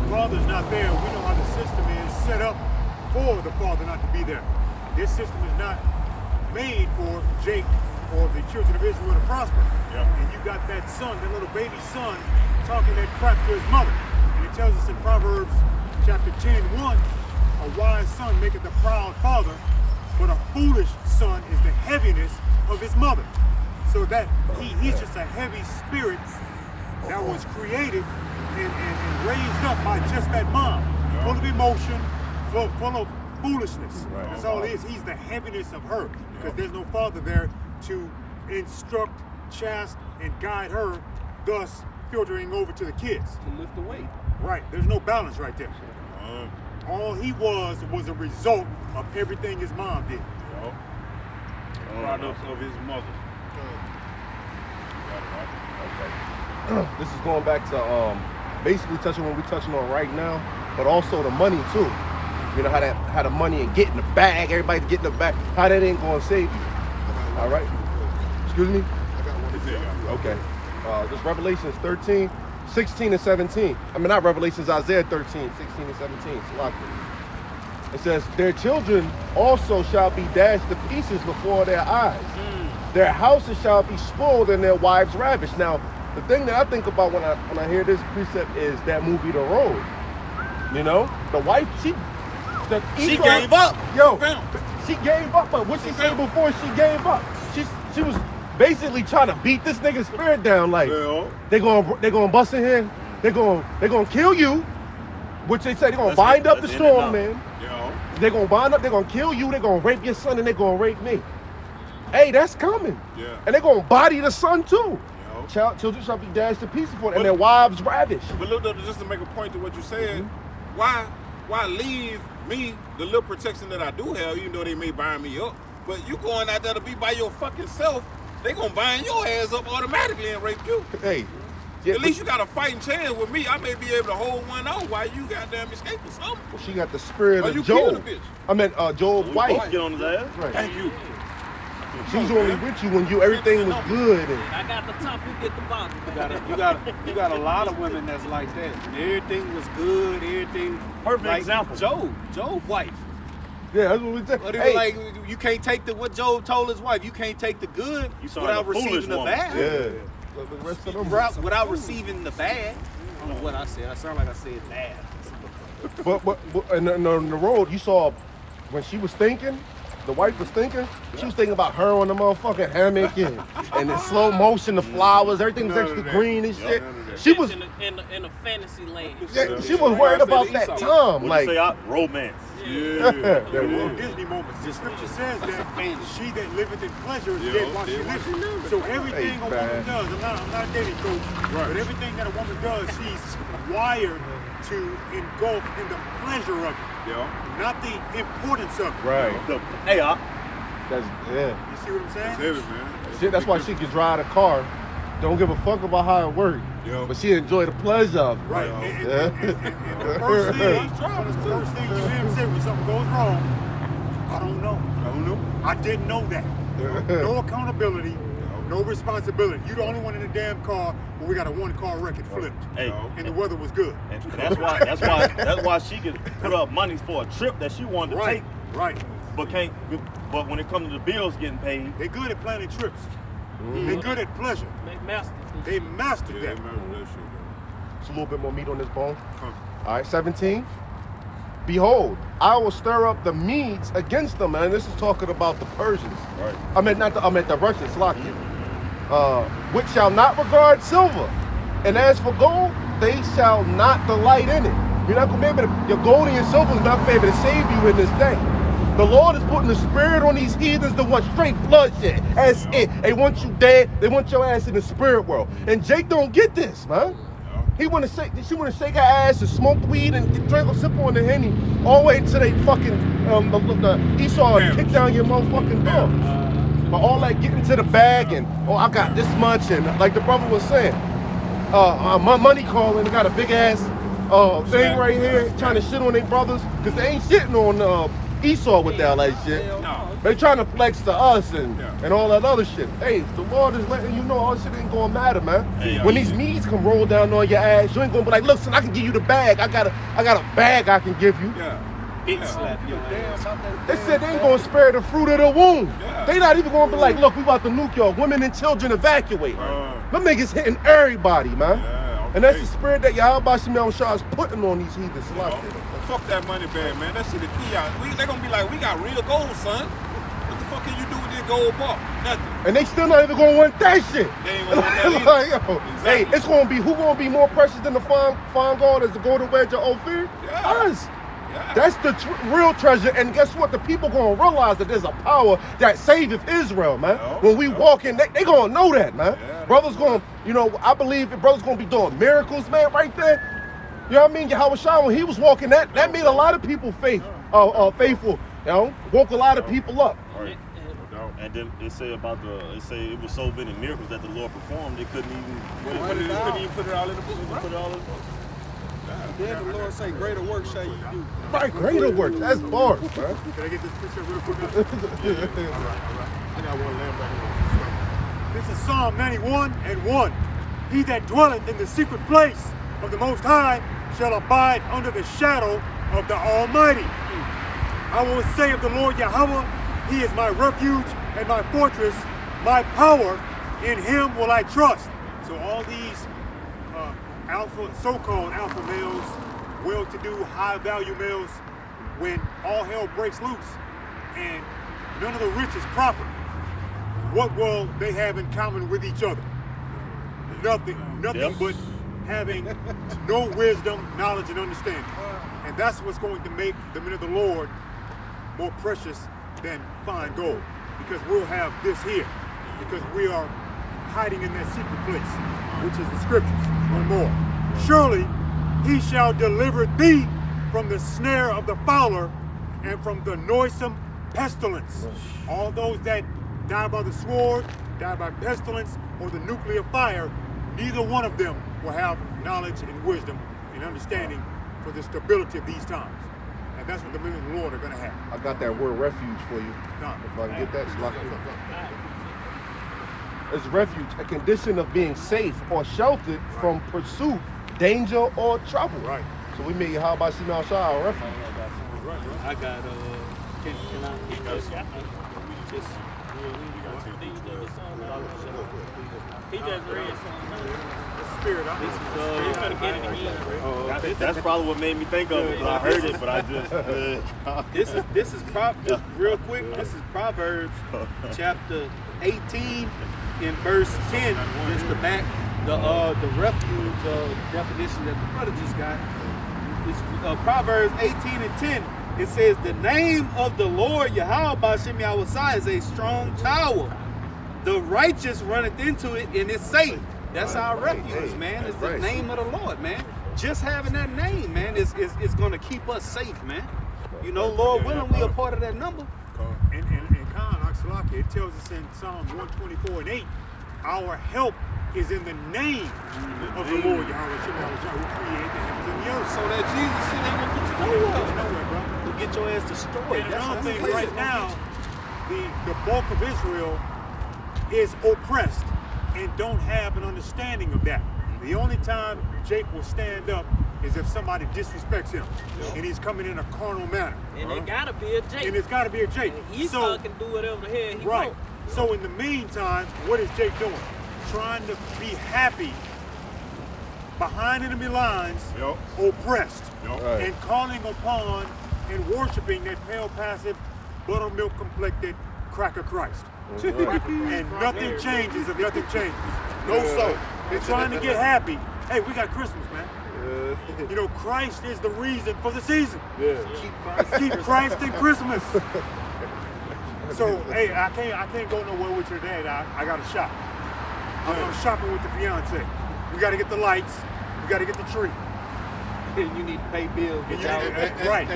the father's not there. We know how the system is set up for the father not to be there. This system is not made for Jake or the children of Israel to prosper. And you got that son, that little baby son, talking that crap to his mother. And it tells us in Proverbs chapter 10:1, a wise son maketh a proud father, but a foolish son is the heaviness of his mother. So that he's just a heavy spirit that was created and raised up by just that mom, full of emotion, full of foolishness. That's all it is. He's the heaviness of her because there's no father there to instruct, chasten, and guide her, thus filtering over to the kids. To lift the weight. Right. There's no balance right there. All he was a result of everything his mom did. Products of his mother. This is going back to basically touching what we're touching on right now, but also the money too. You know how the money and getting the bag, everybody getting the bag, how that ain't gonna save you. All right. Excuse me? Okay. This Revelations 13, 16 and 17. I mean, not Revelations, Isaiah 13, 16 and 17. It says, their children also shall be dashed to pieces before their eyes. Their houses shall be spoiled and their wives ravished. Now, the thing that I think about when I hear this precept is that movie The Road. You know, the wife, she gave up. Yo, she gave up. But what she said before she gave up, she was basically trying to beat this nigga's spirit down. Like they gonna bust in here. They gonna kill you. Which they say they're gonna bind up the strong man. They're gonna bind up. They're gonna kill you. They're gonna rape your son and they're gonna rape me. Hey, that's coming. And they're gonna body the son too. Children shall be dashed to pieces for it, and their wives ravished. But look, just to make a point to what you said, why leave me the little protection that I do have, even though they may bind me up? But you going out there to be by your fucking self, they gonna bind your ass up automatically and rape you. Hey, At least you got a fighting chance with me. I may be able to hold one on while you goddamn escape or something. Well, she got the spirit Are of you killing Job. the bitch? I meant Job's We wife. both get on his ass. Right. Thank you. She's only with you when everything was good. And I got the top, you get the bottom. You got a lot of women that's like that. And everything was good, everything. Perfect like example. Job's wife. yeah, that's what we said. But it Hey, was like you can't take what Job told his wife. You can't take the good You sound without like a foolish receiving the woman. bad. yeah. But the rest of them. Without receiving the bad. I don't know what I said. I sound like I said bad. But in the road, you saw when she was thinking, the wife was thinking, she was thinking about her on the motherfucking hammock and in slow motion, the flowers, everything was extra green and shit. She was, in a fantasy land. yeah, she was worried about that time. What Like, you say? Romance. The Walt Disney moments. The scripture says that she that liveth in pleasure is dead while she lives. So everything a woman does, I'm not a dating coach, but everything that a woman does, she's wired to engulf in the pleasure of it, not the importance of it. right. Hey, That's, yeah. You see what I'm saying? That's heavy, man. Shit, that's why she can drive a car. Don't give a fuck about how it works. Yo. But she enjoy the pleasure of it. Right. Yeah. And the first thing you hear him say when something goes wrong, I don't know. I didn't know that. No accountability, no responsibility. You the only one in the damn car where we got a one-car wreck and flipped. Hey. And the weather was good. And that's why she could put up money for a trip that she wanted to take, Right. but can't. But when it comes to the bills getting paid, They good at planning trips. They good at pleasure. They mastered Yeah, that. remember that shit, It's a little bit more meat on this bone. Come. All right, 17. Behold, I will stir up the Medes against them, and this is talking about the Persians. right? I meant the Russians, Slakia. Which shall not regard silver, and as for gold, they shall not delight in it. You're not gonna be able to. Your gold and your silver is not gonna be able to save you in this day. The Lord is putting the spirit on these heathens that want straight bloodshed. That's it. They want you dead. They want your ass in the spirit world. And Jake don't get this, man. She wanna shake her ass and smoke weed and drink a sip on the Henny all the way until they fucking the Esau kick down your motherfucking door. But all that getting to the bag and I got this much and like the brother was saying, my money calling, they got a big ass thing right here trying to shit on their brothers because they ain't shitting on Esau with that like shit. They trying to flex to us and all that other shit. Hey, the Lord is letting you know all shit ain't gonna matter, man. Hey, when these Medes come roll down on your ass, you ain't gonna be like, look, son, I can give you the bag. I got a bag I can give you. Slap your ass. They said they ain't gonna spare the fruit of the womb. They not even gonna be like, look, we about to nuke y'all. Women and children evacuate. Them niggas hitting everybody, man. And that's the spirit that Yahweh Shemel Shah is putting on these heathens. Fuck that money bag, man. That shit the key out. They gonna be like, we got real gold, son. What the fuck can you do with this gold bar? Nothing. And they still not even gonna want that shit. They ain't gonna want that either. Like, yo, Exactly. hey, it's gonna be who gonna be more precious than the fine gold as the golden wedge of Ophir? Yeah. Us. Yeah. That's the real treasure. And guess what? The people gonna realize that there's a power that saveth Israel, man. When we walk in, they gonna know that, man. Brothers gonna, I believe that brothers gonna be doing miracles, man, right there. You know what I mean? Yahweh Shah, when he was walking, that made a lot of people faithful. Woke a lot of people up. Right. And then it say it was so many miracles that the Lord performed, they couldn't even Couldn't even put it all in the book. Then the Lord say, greater work shall you do. Right, greater work. That's bars, man. Can I get this picture real quick? All right. I got one lamb back. This is Psalm 91:1. He that dwelleth in the secret place of the Most High shall abide under the shadow of the Almighty. I will say of the Lord Yahweh, He is my refuge and my fortress, my power. In Him will I trust. So all these so-called alpha males, well-to-do, high-value males, when all hell breaks loose and none of the richest profit, what will they have in common with each other? Nothing but having no wisdom, knowledge, and understanding. And that's what's going to make the men of the Lord more precious than fine gold, because we'll have this here, because we are hiding in that secret place, which is the scriptures. One more. Surely he shall deliver thee from the snare of the fowler and from the noisome pestilence. All those that die by the sword, die by pestilence, or the nuclear fire, neither one of them will have knowledge and wisdom and understanding for the stability of these times. And that's what the men of the Lord are going to have. I got that word refuge for you. Come. If I can get that, slot. It's refuge, a condition of being safe or sheltered from pursuit, danger, or trouble. Right. So we made how about Shimon Shah our refuge? I got can He just read something. Spirit. He's gonna get it again. That's probably what made me think of it. I heard it, but I just. This is just real quick. This is Proverbs chapter 18 in verse 10. Just to back the refuge definition that the brother just got. It's Proverbs 18 and 10. It says, "The name of the Lord Yahweh B'Shem Yahweh is a strong tower. The righteous runneth into it and it's safe." That's our refuge, man. It's the name of the Lord, man. Just having that name, man, is going to keep us safe, man. You know, Lord willing, we are part of that number. In Khan Aksalaki, it tells us in Psalm 124 and 8, our help is in the name of the Lord Yahweh who created the heavens and the earth. So that Jesus shit ain't gonna get you Nowhere, bro. To get your ass destroyed. And another thing, That's right now, the bulk of Israel is oppressed and don't have an understanding of that. The only time Jake will stand up is if somebody disrespects him and he's coming in a carnal manner. And it gotta be a Jake. And it's got to be a Jake. And Esau can do whatever the hell he Right. wants. So in the meantime, what is Jake doing? Trying to be happy behind enemy lines, oppressed, and calling upon and worshiping that pale, passive, buttermilk complected cracker Christ. And nothing changes if nothing changes. No soul. They're trying to get happy. Hey, we got Christmas, man. You know, Christ is the reason for the season. Keep Christ in Christmas. So, hey, I can't go nowhere with your dad. I got to shop. I'm going shopping with the fiance. We got to get the lights. We got to get the tree. And you need to pay bills. And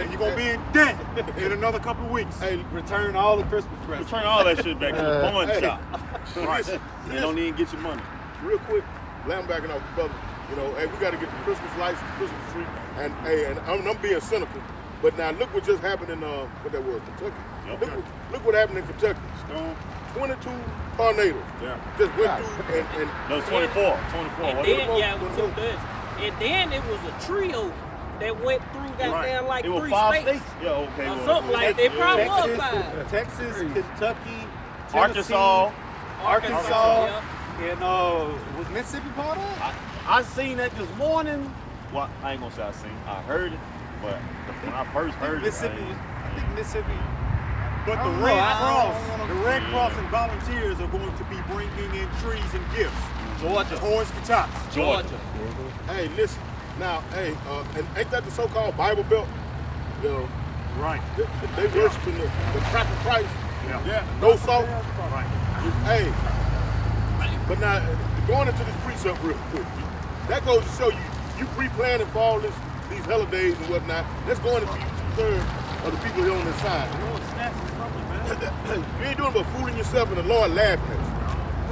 you're going to be in debt in another couple of weeks. Hey, return all the Christmas presents. Return all that shit back to the pawn shop. Right. You don't even get your money. Real quick, lambacking off the brother. You know, hey, we got to get the Christmas lights, the Christmas tree, and hey, and I'm being cynical, but now look what just happened in what that was, Kentucky. Yep. Look what happened in Kentucky. 22 tornadoes. Just went through and No, 24. And then, yeah, it was 2 days. And then it was a trio that went through goddamn like it was 3 5 states. Yeah, okay. Or something like that. It probably was 5. Texas, Kentucky, Arkansas. Arkansas. And was Mississippi part of it? I seen that this morning. Well, I ain't gonna say I seen. I heard it, but when I first heard Mississippi. it, I think Mississippi. But the Red Cross and volunteers are going to be bringing in trees and gifts. Georgia. Toys for tots. Georgia. hey, listen, now, hey, and ain't that the so-called Bible Belt? You know, Right. they worshiping the cracker Christ. Yeah. No salt. Right. Hey, but now going into this precept real quick, that goes to show you pre-planning for all these holidays and whatnot. That's going into you 2/3 of the people here on this side. You ain't doing but fooling yourself and the Lord laughing at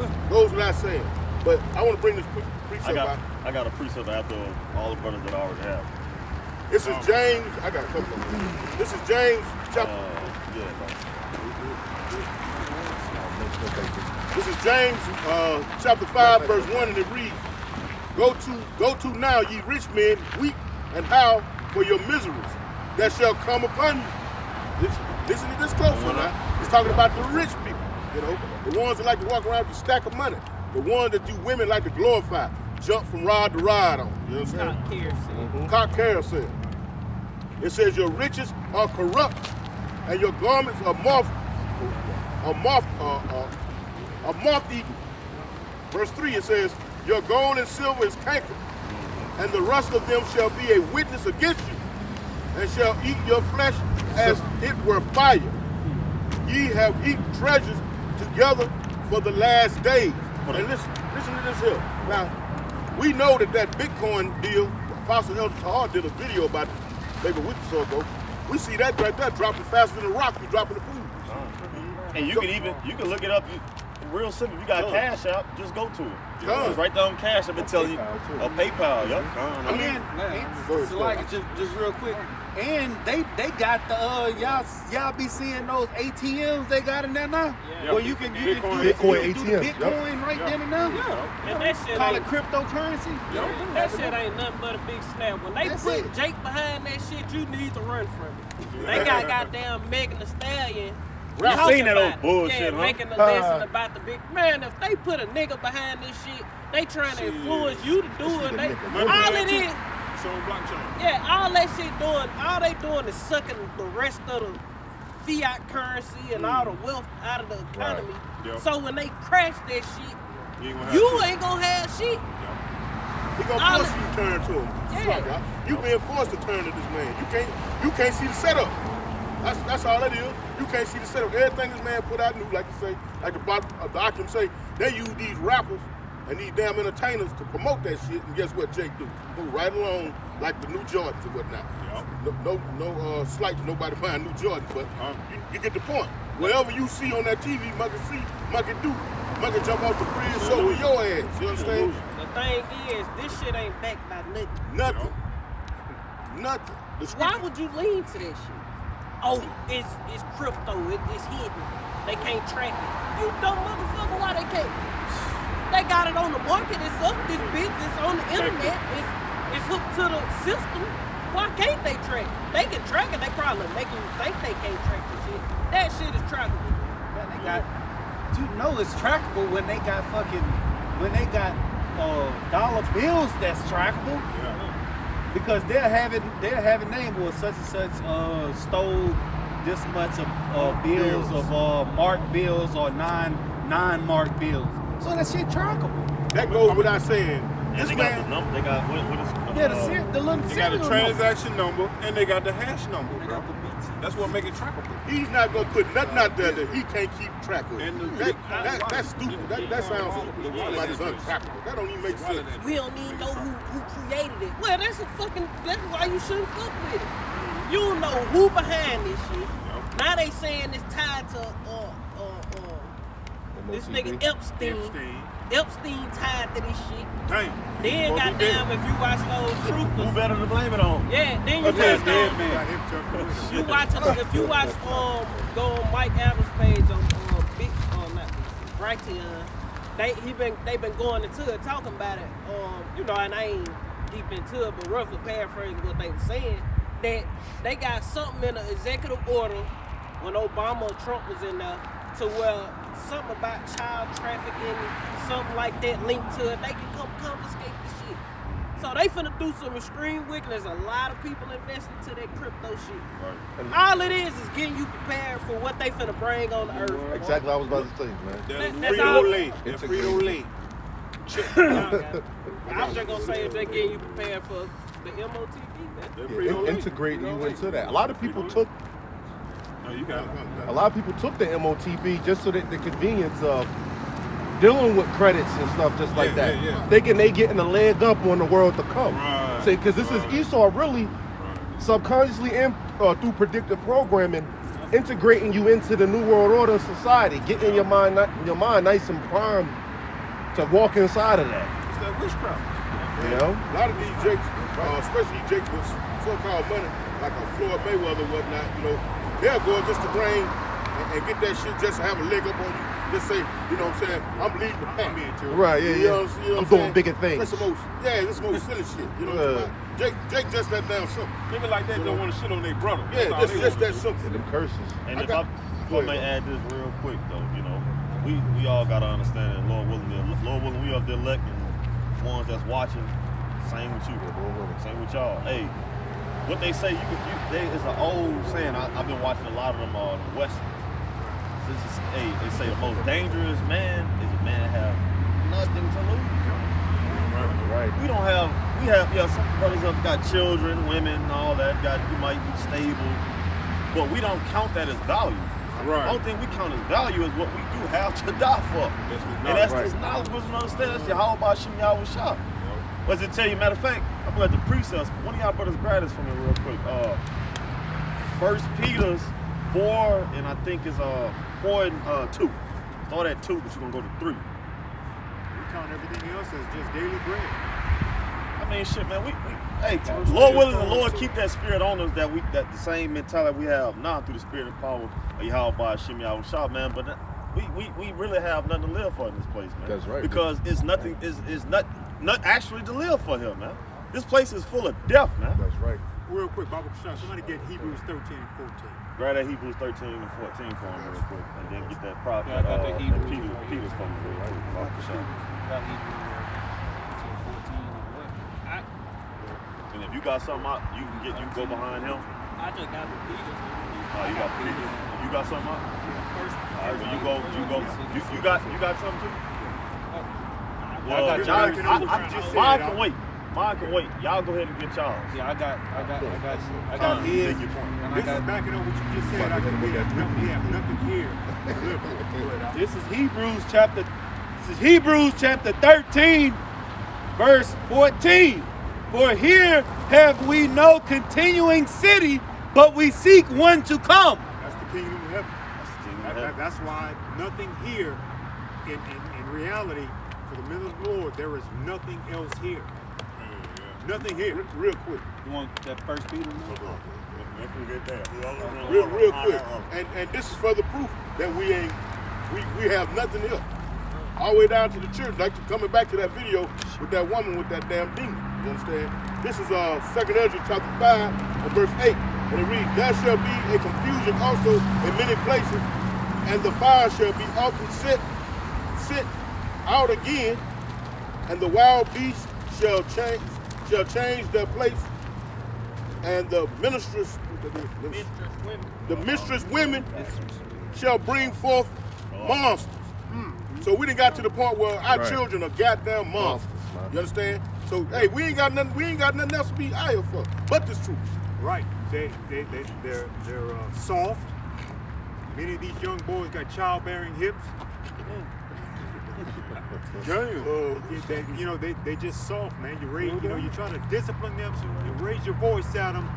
you. Goes without saying. But I want to bring this quick precept out. I got a precept after all the brothers that I already have. This is James. I got a couple of them. This is James chapter. This is James chapter 5, verse 1, and it reads, Go to now, ye rich men, weep and howl for your miseries that shall come upon you. Listen to this close one now. It's talking about the rich people, you know, the ones that like to walk around with a stack of money, the ones that you women like to glorify, jump from rod to rod on. You know what I'm saying? Cock carousel. It says your riches are corrupt and your garments are moth-eaten. Verse 3, it says, your gold and silver is cankered, and the rust of them shall be a witness against you, and shall eat your flesh as it were fire. Ye have eaten treasures together for the last days. And listen to this here. Now, we know that Bitcoin deal, Apostle Elder Tahar did a video about it maybe a week or so ago. We see that right there dropping faster than a rock you drop in the pool. And you can look it up. real simple. If you got Cash App, just go to it. Done. It's right there on Cash App and tell you a PayPal. Yep. I mean, So like just real quick, and they got the y'all be seeing those ATMs they got in there now, Yeah. where you can do Bitcoin the ATMs, Bitcoin right then and there. Yeah. And that shit Call ain't, it cryptocurrency. that shit ain't nothing but a big snap. When they That's put it. Jake behind that shit, you need to run from it. They got goddamn Megan Thee Stallion. You talking seen that old about it. bullshit, yeah, huh? making a lesson about the big man. If they put a nigga behind this shit, they trying to influence you to do it. They, all it is, So blockchain. yeah, all that shit doing, all they doing is sucking the rest of the fiat currency and all the wealth out of the economy. Yep. So when they crash that shit, You ain't gonna have you shit. ain't gonna have shit. he gonna All force you to turn to him. That's Yeah. right, y'all. You being forced to turn to this man. You can't see the setup. That's all it is. You can't see the setup. Everything this man put out new, like you say, like the document say, they use these rappers and these damn entertainers to promote that shit. And guess what Jake do? Move right along like the new Jordans or whatnot. No slight to nobody buying new Jordans, but you get the point. Whatever you see on that TV, monkey see, monkey do. Monkey jump off the bridge, so with your ass. You understand? The thing is, this shit ain't backed by nothing. Nothing. The Why scripture- would you lean to that shit? Oh, it's crypto, it's hidden. They can't track it. You dumb motherfucker, why they can't? They got it on the market, it's up this bitch, it's on the internet, it's hooked to the system. Why can't they track it? They can track it, they probably make you think they can't track the shit. That shit is trackable. Man, they got, you know it's trackable when they got dollar bills that's trackable. Because they're having name was such and such stole this much of bills of marked bills or non-marked bills. So that shit trackable. That goes without saying. And This they got man, the number. They got what is Yeah, the little They got a serial transaction number and they got the hash number, bro. That's what make it trackable. he's not gonna put nothing out there that he can't keep track of. And That's stupid. That sounds stupid. Somebody's untrackable. That don't even make sense. We don't even know who created it. Well, that's why you shouldn't fuck with it. You don't know who behind this shit. Now they saying it's tied to this nigga Epstein. Epstein tied to this shit. Damn. Then goddamn, if you watch those who troopers, better to blame it on? yeah, then you Okay, watch dead those. man. You watch if you watch go on Mike Adams' page on Big not Big Brighteon, they been going into it talking about it. You know, and I ain't deep into it, but roughly paraphrasing what they were saying, that they got something in an executive order when Obama or Trump was in there to where something about child trafficking, something like that linked to it, they can come confiscate the shit. So they finna do some extreme wickedness. A lot of people investing to that crypto shit. All it is getting you prepared for what they finna bring on the earth. Exactly what I was about to say, man. That's all. That Frito-Lay. I was just gonna say if they getting you prepared for the MOTV, man. That Yeah, Frito-Lay. integrating you into that. A lot of people took Oh, you got it. the MOTB just so that the convenience of dealing with credits and stuff just like that. Yeah. Thinking they getting a leg up on the world to come. Right, Say, because this is Esau really subconsciously and through predictive programming integrating you into the new world order society, getting your mind nice and primed to walk inside of that. It's that witchcraft. You know? A lot of these Jakes, especially Jakes with so-called money, like a Floyd Mayweather and whatnot, you know, they'll go against the grain and get that shit just to have a leg up on you. Just say, you know what I'm saying, I'm leading the pack. Right, yeah, You know yeah. what I'm saying? doing bigger things. This is most silly shit. You know what I'm saying? Jake just that damn simple. Nigga like that don't want to shit on their brother. Yeah, That's all just they that simple. And them curses. And I if got- I may add this real quick though, you know, we all gotta understand that Lord willing, we are the elect and ones that's watching. Same with you, same with y'all. Hey, what they say, it's an old saying. I've been watching a lot of them the West. They say the most dangerous man is a man that have nothing to lose. Right. We have some brothers have got children, women, and all that. You might be stable, but we don't count that as value. Right. The only thing we count as value is what we do have to die for. And that's this knowledge, wisdom, and understanding. That's your how about Shem Yahweh Shah. What does it tell you? Matter of fact, I'm gonna let the precepts. One of y'all brothers grab this for me real quick. 1 Peter's 4, and I think it's 4 and 2. Start at 2, but you're gonna go to 3. We count everything else as just daily bread. I mean, shit, man. Hey, Lord willing, the Lord keep that spirit on us that the same mentality we have now through the spirit and power of Yahweh Shimmy Shah, man. But we really have nothing to live for in this place, man. That's right. Because it's nothing. Is not actually to live for here, man. This place is full of death, man. That's right. Real quick, Bible Shah, somebody get Hebrews 13 and 14. Grab that Hebrews 13 and 14 for him real quick, and then get that prop Yeah, I got the Hebrews. Peter's from me real quick. Bible Shah. Got Hebrews 14 and what? And if you got something out, you can go behind him. I just got the Peters. You got Peter. You got something out? First, All right, well, you got something too? Well, I got y'all. Mine can wait. Mine can wait. Y'all go ahead and get y'all's. yeah, I got This his. is And I got backing up what you just said. I can we have nothing here. This is Hebrews chapter 13, verse 14. For here have we no continuing city, but we seek one to come. That's the kingdom of heaven. That's why nothing here, in reality, for the men of the Lord, there is nothing else here. Nothing here. Real quick. You want that first Peter? Real quick. And this is further proof that we have nothing here. All the way down to the church, like coming back to that video with that woman with that damn demon. You understand? This is 2nd Ezra chapter 5 and verse 8. And it reads, there shall be a confusion also in many places, and the fire shall be often set out again, and the wild beasts shall change their place, and the mistress women shall bring forth monsters. So we done got to the point where our children are goddamn monsters. You understand? So hey, we ain't got nothing else to be out here for but this truth. Right. They're soft. Many of these young boys got childbearing hips. They just soft, man. You try to discipline them, so you raise your voice at them,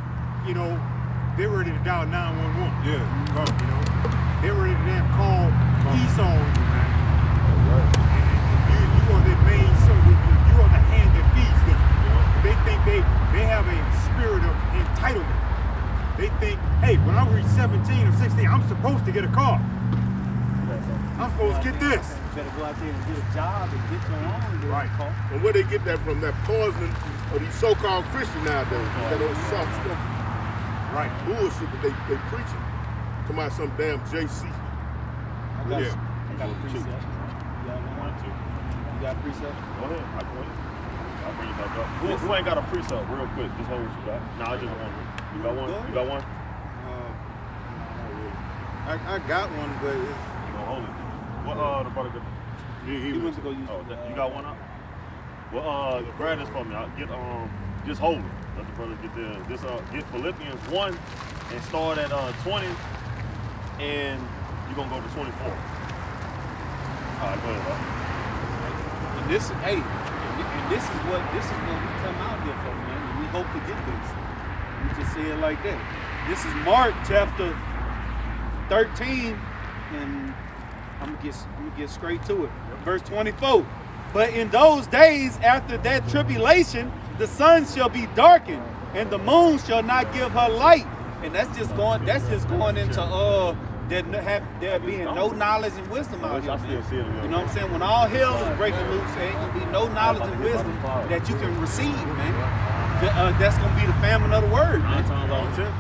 they're ready to dial 911. Yeah. They're ready to call peace on you, man. You are the main servant. You are the hand that feeds them. They think they have a spirit of entitlement. They think, hey, when I reach 17 or 16, I'm supposed to get a car. I'm supposed to get this. You better go out there and get a job and get your own. Right. And where they get that from? That poisoning of these so-called Christians nowadays. That old soft stuff. Right. Bullshit that they preaching. Come out some damn JC. I got a precept. You got a precept? Go ahead. I can wait. I'll bring it back up. Who ain't got a precept real quick? Just hold what you got. Nah, I just want one. You got one? You got one? I got one, but You gonna hold it. What the brother got? He went to go use You got one up? Well, grab this for me. I'll get just hold it. Let the brother get there. Just get Philippians 1 and start at 20, and you're gonna go to 24. All right, go ahead, bro. And this is what we come out here for, man. And we hope to get this. We just say it like that. This is Mark chapter 13, and I'm gonna get straight to it. Verse 24. But in those days after that tribulation, the sun shall be darkened, and the moon shall not give her light. And that's just going into there being no knowledge and wisdom out here, man. You know what I'm saying? When all hell is breaking loose, there ain't gonna be no knowledge and wisdom that you can receive, man. That's gonna be the famine of the word, man.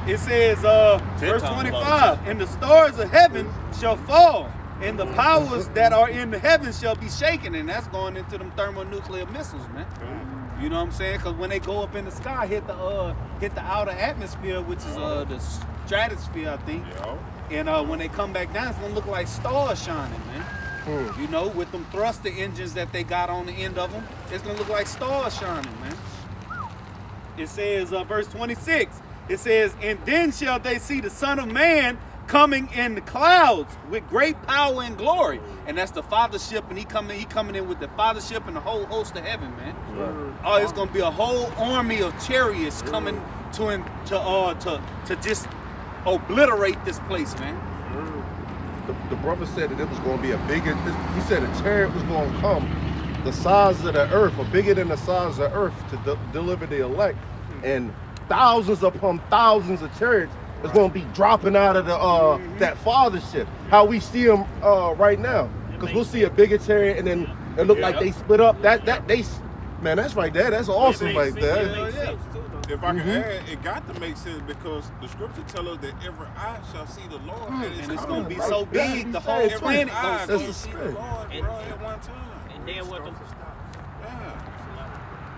It says, verse 25, and the stars of heaven shall fall, and the powers that are in the heavens shall be shaken. And that's going into them thermonuclear missiles, man. You know what I'm saying? Because when they go up in the sky, hit the outer atmosphere, which is the stratosphere, I think. And when they come back down, it's gonna look like stars shining, man. You know, with them thruster engines that they got on the end of them, it's gonna look like stars shining, man. It says, verse 26, it says, and then shall they see the Son of Man coming in the clouds with great power and glory. And that's the fathership, and he coming in with the fathership and the whole host of heaven, man. Oh, it's gonna be a whole army of chariots coming to him to just obliterate this place, man. the brother said that it was going to be a bigger. He said a chariot was going to come, the size of the earth, or bigger than the size of the earth, to deliver the elect, and thousands upon thousands of chariots is going to be dropping out of the that fathership. How we see them right now, because we'll see a bigger chariot, and then it look like they split up. Man, that's right there. That's awesome right there. If I can add, it got to make sense because the scripture tells us that every eye shall see the Lord. And it's going to be so big, the whole planet eye goes gonna see the Lord, bro, at one time. And then what the Yeah.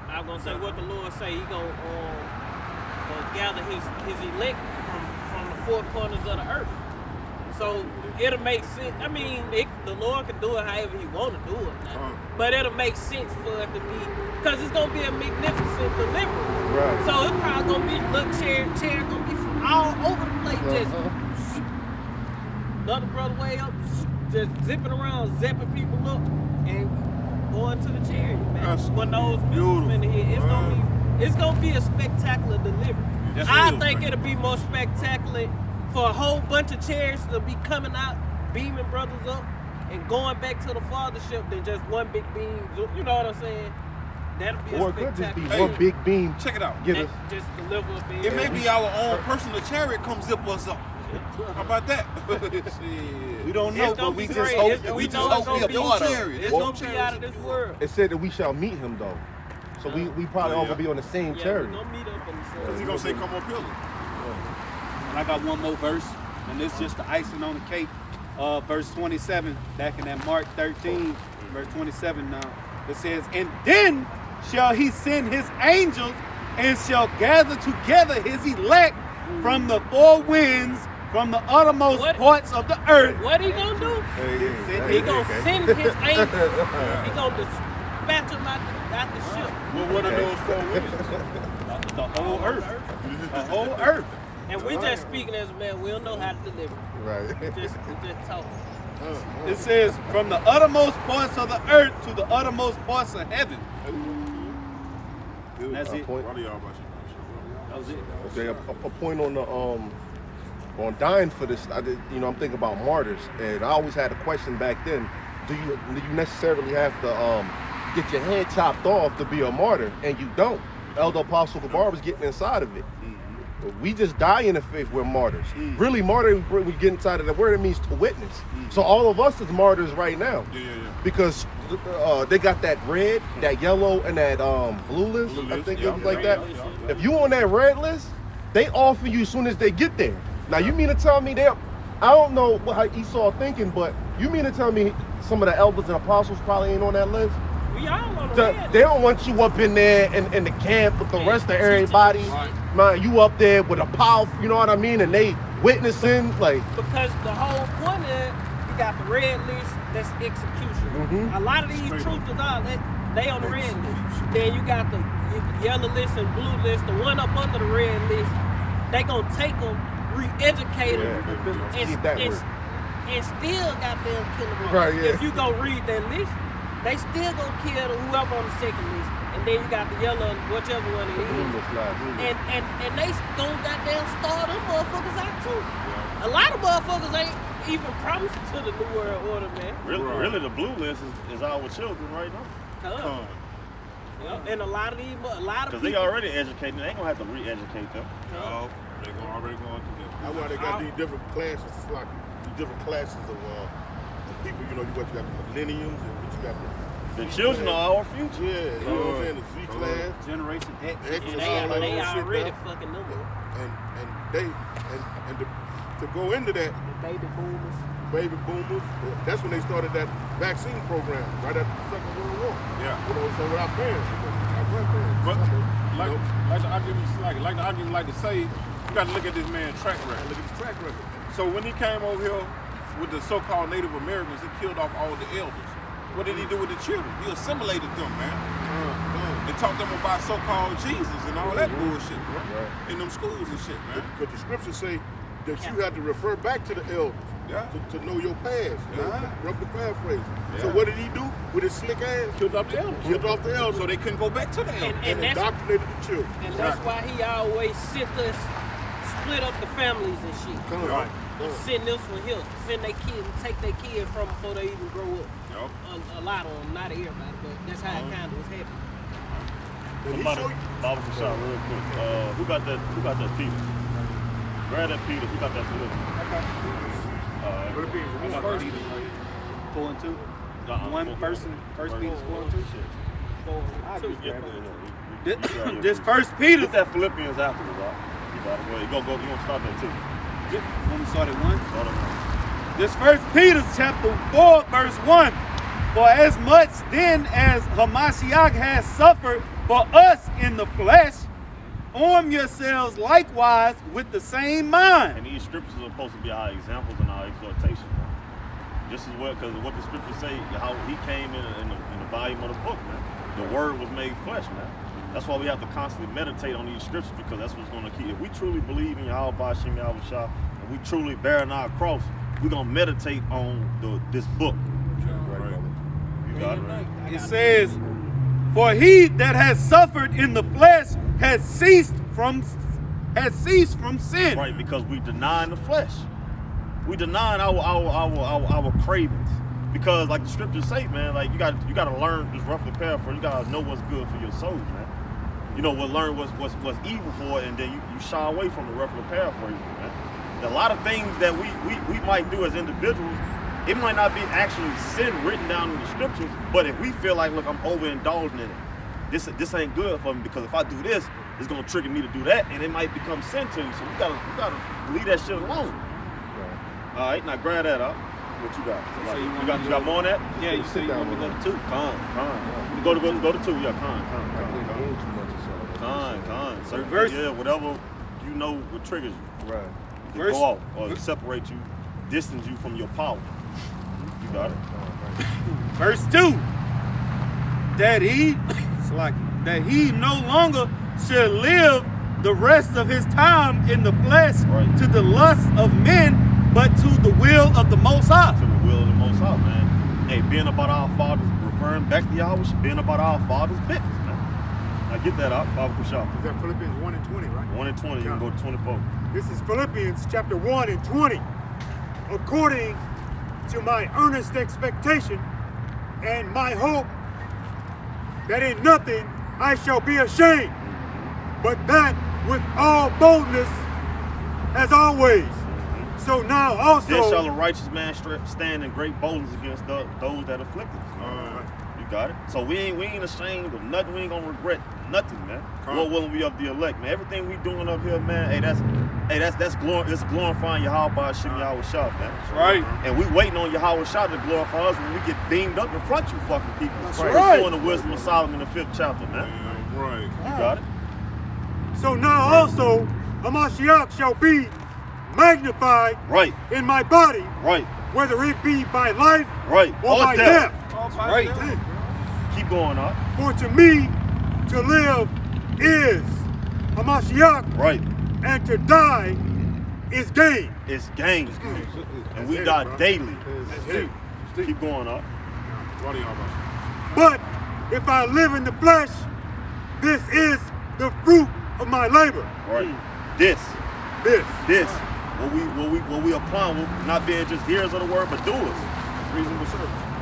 I was gonna say what the Lord say. He gonna gather his elect from the four corners of the earth. So it'll make sense. I mean, the Lord can do it however He want to do it, but it'll make sense for it to be, because it's gonna be a magnificent delivery. Right. So it's probably gonna be little chair gonna be from all over the place, just another brother way up, just zipping around, zapping people up, and going to the chariot, man. That's When those beautiful. missiles in here, it's gonna be a spectacular delivery. Yes, it I is, think man. it'll be more spectacular for a whole bunch of chariots to be coming out, beaming brothers up, and going back to the fathership than just one big beam. You know what I'm saying? That'll be Or a it could just be spectacular. one big beam. Check it out. Get us. Just deliver a beam. It may be our own personal chariot come zip us up. How about that? We don't know, It's but gonna we be just great. hope. It's- We we just know hope it's we gonna a be part of it. chariot. It's gonna be out of this world. It said that we shall meet him though, so we probably all gonna be on the same Yeah, chariot. we're gonna meet up in the Because sun. he gonna say come up hill. And I got one more verse, and this is just the icing on the cake. Verse 27, back in that Mark 13, verse 27 now. It says, and then shall he send his angels and shall gather together his elect from the four winds, from the uttermost What? parts of the earth. What he gonna do? He gonna send his angels. He gonna dispatch them out the ship. Well, what are those four winds? The whole earth. The whole earth. And we just speaking as a man. We don't know how to deliver. Right. We just talking. It says, from the uttermost parts of the earth to the uttermost parts of heaven. That's it. Point. What are y'all about you? That was it. Okay, a point on the on dying for this. I'm thinking about martyrs, and I always had a question back then. Do you necessarily have to get your head chopped off to be a martyr? And you don't. Elder Apostle Gabar was getting inside of it. We just die in the faith, we're martyrs. Really, martyr, when we get inside of the word, it means to witness. So all of us is martyrs right now. Yeah. Because they got that red, that yellow, and that blue list. Blue I list, think yeah, it was like that. yeah. If you on that red list, they offer you as soon as they get there. Now you mean to tell me I don't know how Esau thinking, but you mean to tell me some of the elders and apostles probably ain't on that list? We all on the red. They don't want you up in there in the camp with the rest of everybody. Man, you up there with a powerful, you know what I mean? And they witnessing, like. Because the whole point of it, you got the red list, that's execution. A lot of these truthers are, they on the red list. Then you got the yellow list and blue list, the one up under the red list, they gonna take them, re-educate them, keep that word. and still got them kill them. Right, yeah. If you go read that list, they still gonna kill whoever on the second list. And then you got the yellow, whichever one it is. And they gonna goddamn start them motherfuckers out too. A lot of motherfuckers ain't even promised to the New World Order, man. Really, the blue list is our children right now. Yeah. And a lot of Because they people. already educated, they ain't gonna have to re-educate them. Oh, they already going through that. That's why they got these different classes, like these different classes of people. You know, you got the millenniums and what you got The children are our future. Yeah, you know what I'm saying? The Z class, Generation X. X, And and all that they other shit already now. fucking them up. And to go into that, The baby boomers. baby boomers, that's when they started that vaccine program right after the Second World War. Yeah. You know what I'm saying? With our parents, our grandparents. But You know, like the argument like to say, you got to look at this man's track record. look at his track record. So when he came over here with the so-called Native Americans, he killed off all the elders. What did he do with the children? He assimilated them, man. And taught them about so-called Jesus and all that bullshit, bro. In them schools and shit, man. Because the scriptures say that you have to refer back to the elders to know your past. You know, roughly paraphrase. So what did he do with his slick ass? Killed off the elders. Killed off the elders So they couldn't go back to the elders. and that's indoctrinated the children. and that's why he always sent us split up the families and shit. Right. Send this one here. Send their kid and take their kid from them before they even grow up. Yup. A lot of them, not everybody, but that's how it kind of was happening. Somebody, Bible for shot real quick. Who got that Peter? Grab that Peter. Who got that Philippians? First, 4 and 2. One person, First Peter's 4 and 2. This First Peter. Get that Philippians afterwards, right? You got it. Well, you gonna start that too. When we started 1. Start at 1. This First Peter chapter 4, verse 1. For as much then as Hamashiach has suffered for us in the flesh, arm yourselves likewise with the same mind. And these scriptures are supposed to be our examples and our exhortation. Just as well, because what the scriptures say, how he came in the volume of the book, man. The word was made flesh, man. That's why we have to constantly meditate on these scriptures, because that's what's going to keep. If we truly believe in Yahweh Bashim Yahweh Shah, and we truly bearing our cross, we're going to meditate on this book. You got it? It says, for he that has suffered in the flesh has ceased from sin. Right, because we denying the flesh. We denying our cravings. Because like the scriptures say, man, like you gotta learn, just roughly paraphrase, you gotta know what's good for your soul, man. You know, learn what's evil for it, and then you shy away from the roughly paraphrase, man. A lot of things that we might do as individuals, it might not be actually sin written down in the scriptures, but if we feel like, look, I'm overindulging in it, this ain't good for me, because if I do this, it's gonna trigger me to do that, and it might become sin to you. So we gotta leave that shit alone. All right, now grab that up. What you got? So like, you got more on that? Yeah, you said you want me to go to 2. Con. Go to 2. Yeah, con. Certain Verse. Yeah, whatever you know what triggers you. Right. It can go off or separate you, distance you from your power. You got it. Verse 2. That he no longer should live the rest of his time in the flesh to the lust of men, but to the will of the Most High. To the will of the Most High, man. Hey, being about our Father's, referring back to Yahweh, being about our Father's business, man. Now get that out, Bible Kushal. Is that Philippians 1 and 20, right? 1 and 20, you can go to 24. This is Philippians chapter 1 and 20. According to my earnest expectation and my hope that in nothing I shall be ashamed, but that with all boldness as always. So now also, then shall a righteous man stand in great boldness against those that afflict us. You got it. So we ain't ashamed of nothing. We ain't gonna regret nothing, man. What will we of the elect, man? Everything we doing up here, man. That's glorifying Yahweh Bashim Yahweh Shah, man. Right. And we waiting on Yahweh Shah to glorify us when we get beamed up in front of you fucking people. That's right. Showing the wisdom of Solomon in the 5th chapter, man. Right. You got it. So now also, Hamashiach shall be magnified in my body, whether it be by life or by death. Keep going up. For to me, to live is Hamashiach, and to die is gain. It's gain. And we die daily. Keep going up. But if I live in the flesh, this is the fruit of my labor. Right. This. What we apply, not being just hearers of the word, but doers.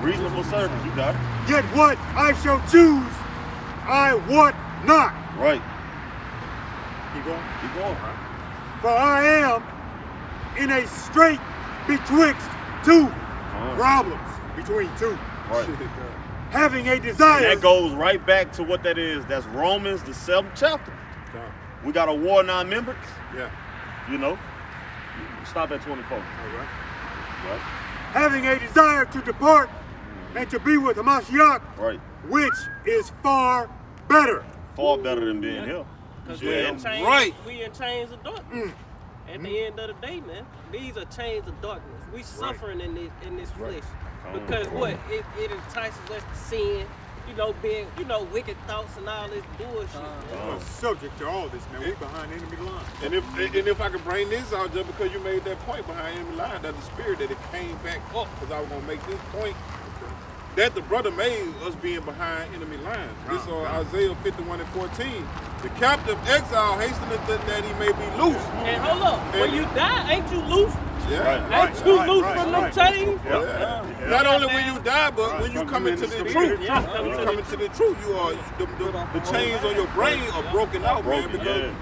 Reasonable service. You got it. Yet what I shall choose, I want not. Right. Keep going. Right. For I am in a strait betwixt two problems. Between two. Right. Having a desire. And that goes right back to what that is. That's Romans, the 7th chapter. We got a war non-members. Yeah. You know. Stop at 24. All right. Having a desire to depart and to be with Hamashiach, which is far better. Far better than being here. Because we in chains of darkness. At the end of the day, man, these are chains of darkness. We suffering in this flesh. Because what? It entices us to sin, being, wicked thoughts and all this bullshit. We're subject to all this, man. We behind enemy lines. And if I could bring this out, just because you made that point behind enemy line, that the spirit that it came back up, because I was gonna make this point, that the brother made us being behind enemy lines. This Isaiah 51 and 14. The captive exile hasteneth that he may be loose. And hold up, when you die, ain't you loose? Yeah. Ain't you loose from them chains? Yeah. Not only when you die, but when you come into the truth. Yeah, When you come into the truth, you are the chains on your brain are broken out, man. Because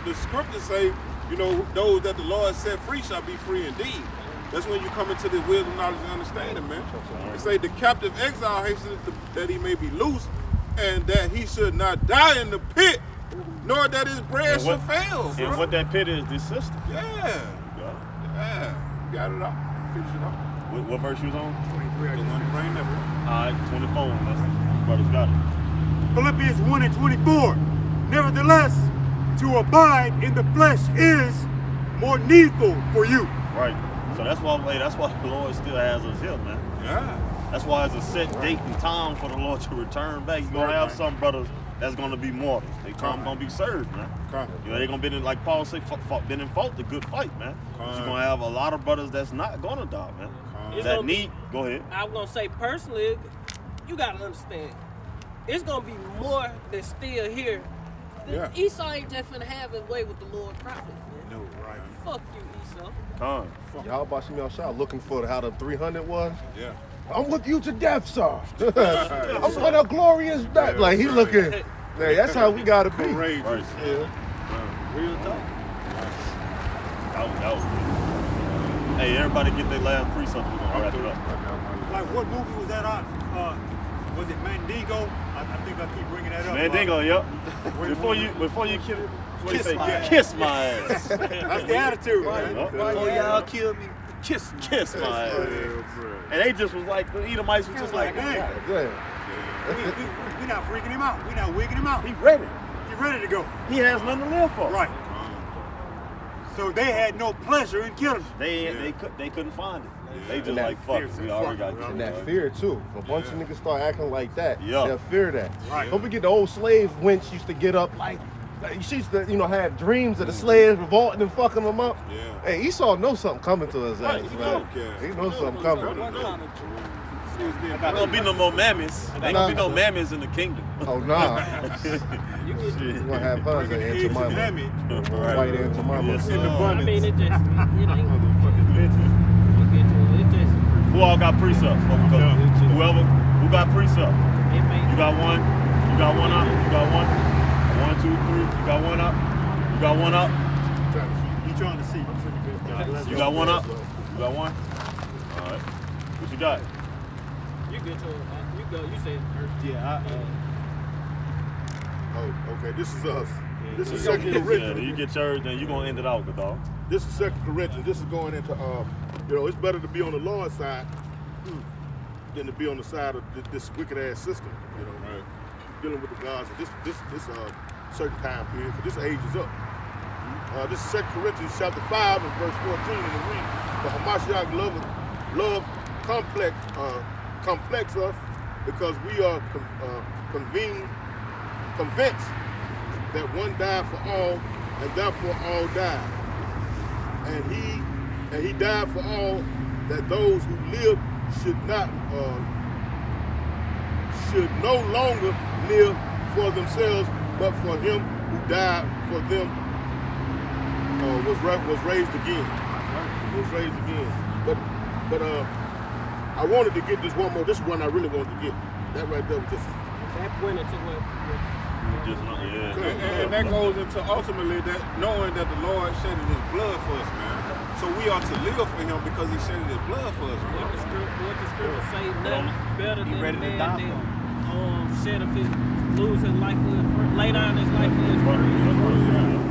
the scriptures say, you know, those that the Lord set free shall be free indeed. That's when you come into the wisdom, knowledge, and understanding, man. It say the captive exile hasteneth that he may be loose, and that he should not die in the pit, nor that his bread should fail. And bro. what that pit is, this system. Yeah. You got it out. Finish it out. What verse you was on? 23, I The just one brain never. All right, 24. That's brothers got it. Philippians 1 and 24. Nevertheless, to abide in the flesh is more needful for you. Right. So that's why the Lord still has us here, man. Yeah. That's why it's a set date and time for the Lord to return back. You're gonna have some brothers that's gonna be martyrs. They gonna be served, man. You know, they're gonna be in, like Paul said, been in fault the good fight, man. But you're gonna have a lot of brothers that's not gonna die, man. Go ahead. I'm gonna say personally, you gotta understand, it's gonna be more that's still here. Yeah. Esau ain't just finna have his way with the Lord prophets, man. No, right. Fuck you, Esau. Y'all about to see me outside looking for how the 300 was. Yeah. I'm with you to death, sir. I'm for a glorious death. Like he looking. Man, that's how we gotta be. Courageous. Right. Yeah. Real talk. That was good. Hey, everybody get their last precept. We're gonna wrap it up. Like, what movie was that on? Was it Mandingo? I think I keep bringing that up. Mandingo, yep. Before you kill it, kiss my ass. That's the attitude, man. Before y'all kill me, kiss my ass. And they just was like, the Edomites was just like, Hey, Yeah. we not freaking him out. We not wigging him out. he ready. He ready to go. He has nothing to live for. Right. So they had no pleasure in killing him. They couldn't find it. They just And like, fuck that it, we fear, already got fuck killed. And that fear too. But once you niggas start acting like that, Yeah. they'll fear that. Right. Don't forget the old slave wench used to get up like she used to, have dreams of the slaves revolting and fucking them up. Yeah. Hey, Esau knows something coming to his ass, he man. know. He knows something coming. There gonna be no more mammies. There ain't gonna be no mammies in the kingdom. Oh nah. You get We're gonna have her as an Eggs Aunt and Jemima. hammy. White Aunt Jemima. Yes, In sir. I mean, abundance. it just, it ain't forget you. It just, Who all got precepts? Who got precepts? it may. You got one. You got one up. You got one. 1, 2, 3. You got one up. You got one up. You trying to see. You got one up. You got one. All right. What you got? You get your, you go. You say it first. Yeah, Oh, okay. This is us. This is Yeah, Second Corinthians. you get yours, then you gonna end it out, good dog. This is Second Corinthians. This is going into, it's better to be on the Lord's side than to be on the side of this wicked ass system. Right? Dealing with the gods of this certain time period. Because this age is up. This is 2 Corinthians chapter 5 and verse 14, and it reads, "For Hamashiach love complex us, because we are convinced that one died for all, and therefore all died. And he died for all, that those who live should no longer live for themselves, but for him who died for them, was raised again. Was raised again. But I wanted to get this one more. This one I really wanted to get. That right there was just. That went into what? And that goes into ultimately that knowing that the Lord shedded his blood for us, man. So we are to live for him because he shedded his blood for us, What man. the scripture say, nothing better than ready to a die man that shed of his, lose his life for his friend, lay down his life for his friend.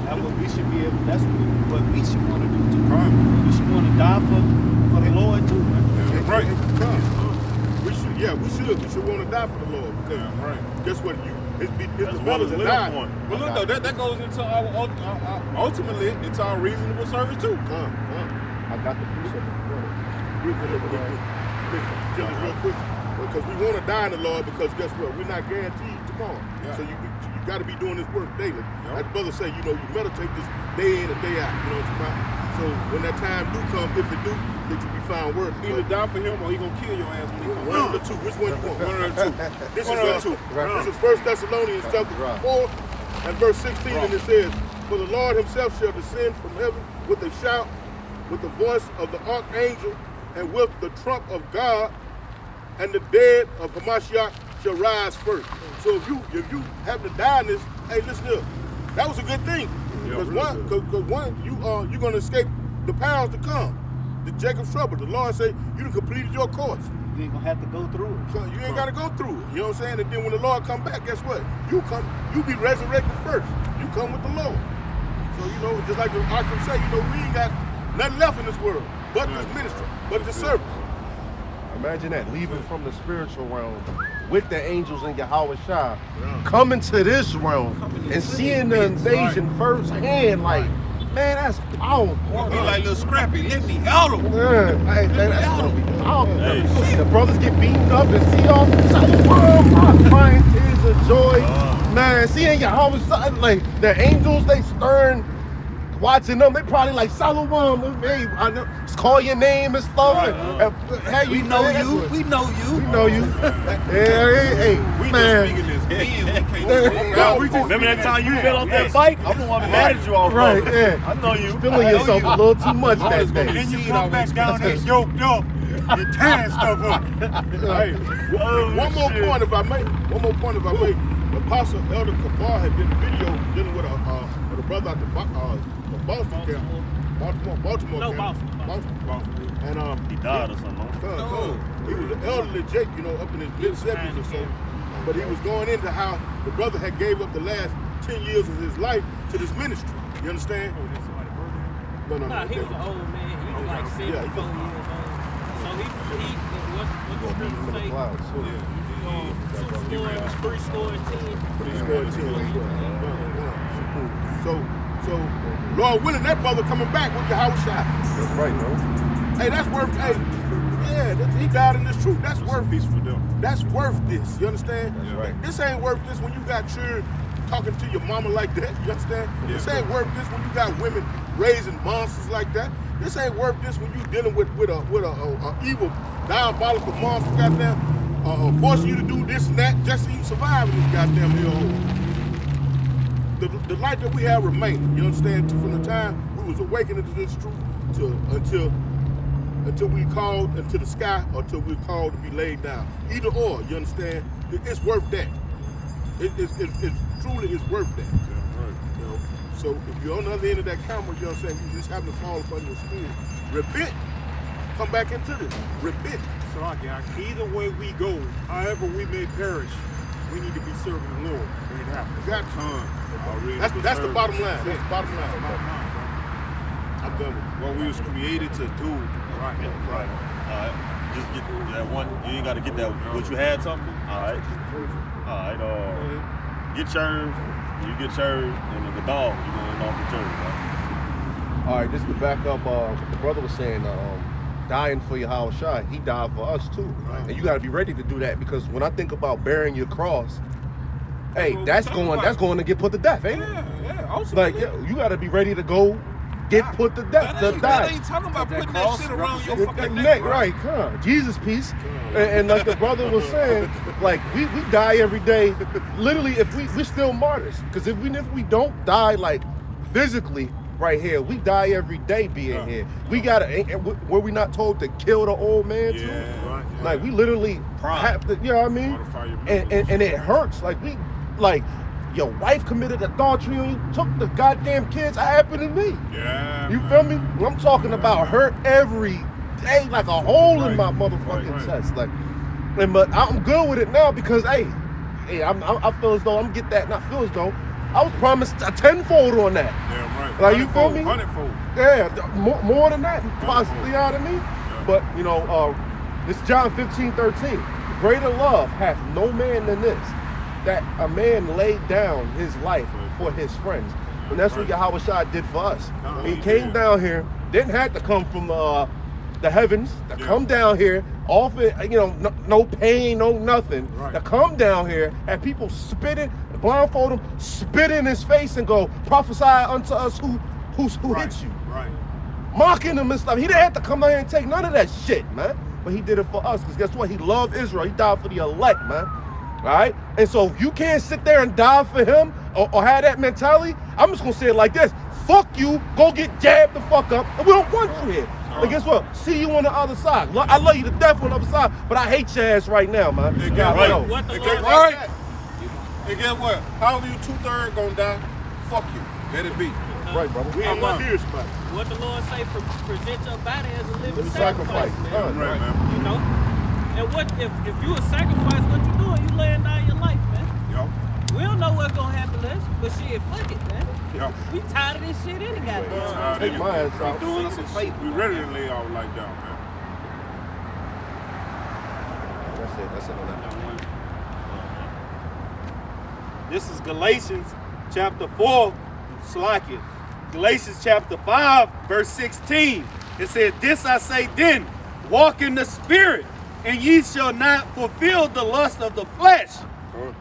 That's what we should be able. That's what we should want to do too. We should want to die for the Lord too. Right. We should want to die for the Lord. Because guess what? It's As better well as than live die. for him. But look though, that goes into our ultimately into our reasonable service too. I got the precept. Real quick. Because we want to die in the Lord, because guess what? We're not guaranteed to small. Yeah. So you got to be doing this work daily. As the brother say, you meditate this day in and day out. You know what I'm talking about? So when that time do come, if it do, that you be found worthy. Either die for him or he gonna kill your ass when he comes. One of the two. Which one you want? One of the two. This One is of the two. Right. This is 1 Thessalonians chapter 4 and verse 16, and it says, "For the Lord himself shall descend from heaven with a shout, with the voice of the archangel, and with the trump of God, and the dead of Hamashiach shall rise first." So if you have to die in this, hey, listen here, that was a good thing. Because you're gonna escape the powers to come, the Jacob's trouble. The Lord say you done completed your course. You ain't gonna have to go through it. So you ain't gotta go through it. You know what I'm saying? And then when the Lord come back, guess what? You be resurrected first. You come with the Lord. So just like the Arkham say, we ain't got nothing left in this world but this ministry, but this service. Imagine that, leaving from the spiritual realm with the angels and Yahweh Shah, coming to this realm and seeing the invasion firsthand, like, man, that's powerful. He like little Scrappy, let me help him. That's gonna be powerful. The brothers get beaten up and see all crying tears of joy. Man, seeing Yahweh Shah, like the angels, they stern. Watching them, they probably like Salawam, hey, just call your name and stuff. And We know you. We know you. We know you. Hey, We man. just speaking this being. We can't just Remember that time you fell off that bike? I'm the one that mad at you off Right, of. yeah. I know you. Feeling yourself a little too much that day. And then you come back down there yoked up and tearing stuff up. Hey, one more point if I may. The Apostle Elder Kabar had did a video dealing with a brother at the Boston camp. Baltimore No, camp. Boston. And He died or something. he was an elderly Jake, up in his mid-70s or so. But he was going into how the brother had gave up the last 10 years of his life to this ministry. You understand? No. Nah, he was an old man. He was like 74 years old. So what the scripture say? Three score and 10. So Lord willing, that brother coming back with the house shot. That's right, bro. Hey, that's worth. He died in this truth. That's worth peace for them. That's worth this. You understand? That's right. This ain't worth this when you got children talking to your mama like that. You understand? Yeah. This ain't worth this when you got women raising monsters like that. This ain't worth this when you dealing with a evil, diabolical monster, goddamn, forcing you to do this and that just so you survive in this goddamn hellhole. The light that we have remained, you understand, from the time we was awakened to this truth until we called into the sky or until we called to be laid down. Either or, you understand? It's worth that. It truly is worth that. Yeah, right. So if you're on the other end of that camera, you know what I'm saying, you just happen to fall upon your spirit. Repent. Come back into this. Repent. So either way we go, however we may perish, we need to be serving the Lord when it happens. That's the bottom line. That's the bottom line. I'm done with it. What we was created to do. Right. All right. Just get that one. You ain't got to get that. What you had something? All right. Get yours. You get yours, and then the dog, you going off the yours. Right? All right, just to back up what the brother was saying, dying for Yahweh Shai, he died for us too. Right. And you got to be ready to do that, because when I think about bearing your cross, hey, that's going to get put to death, ain't it? Yeah. Like, you got to be ready to go get put to death, to die. That ain't talking about putting that shit around your fucking neck, right? Jesus peace. And like the brother was saying, like we die every day. Literally, if we're still martyrs, because if we don't die like physically right here, we die every day being here. We gotta. Were we not told to kill the old man too? Right. Like we literally have to. You know what I mean? And it hurts. Like your wife committed adultery and you took the goddamn kids. That happened to me. Yeah. You feel me? I'm talking about hurt every day, like a hole in my motherfucking chest. Like, but I'm good with it now because I feel as though I'm get that. Not feel as though I was promised a tenfold on that. Yeah, right. Like, you feel me? 100-fold. Yeah, more than that, possibly. You know what I mean? Yeah. But it's John 15:13. Greater love hath no man than this, that a man laid down his life for his friends. And that's what Yahweh Shai did for us. He came down here, didn't have to come from the heavens to come down here, off it, no pain, no nothing, Right. to come down here and people spitting, blindfold him, spit in his face and go, prophesy unto us who Right. hit you. Right. Mocking him and stuff. He didn't have to come down here and take none of that shit, man. But he did it for us, because guess what? He loved Israel. He died for the elect, man. All right? And so if you can't sit there and die for him or have that mentality, I'm just going to say it like this. Fuck you. Go get jabbed the fuck up. And we don't want you here. But guess what? See you on the other side. I love you to death on the other side, but I hate your ass right now, man. Hey, God, right. no. What the Hey, Lord get say- right. Hey, guess what? However you 2/3 gonna die, fuck you. Let it be. Right, brother. We ain't gonna hear somebody. What the Lord say, present your body as a living Living sacrifice, sacrifice. man. Right, man. You know? And what if you a sacrifice, what you doing? You laying down your life, man. Yo, We don't know what's gonna happen to us, but shit, fuck it, man. yo. We tired of this shit any goddamn. Take my ass out. Doing us a favor. We ready to lay our life down, man. That's it on that. This is Galatians chapter 4, Slacken. Galatians chapter 5, verse 16. It said, this I say then, walk in the spirit, and ye shall not fulfill the lust of the flesh.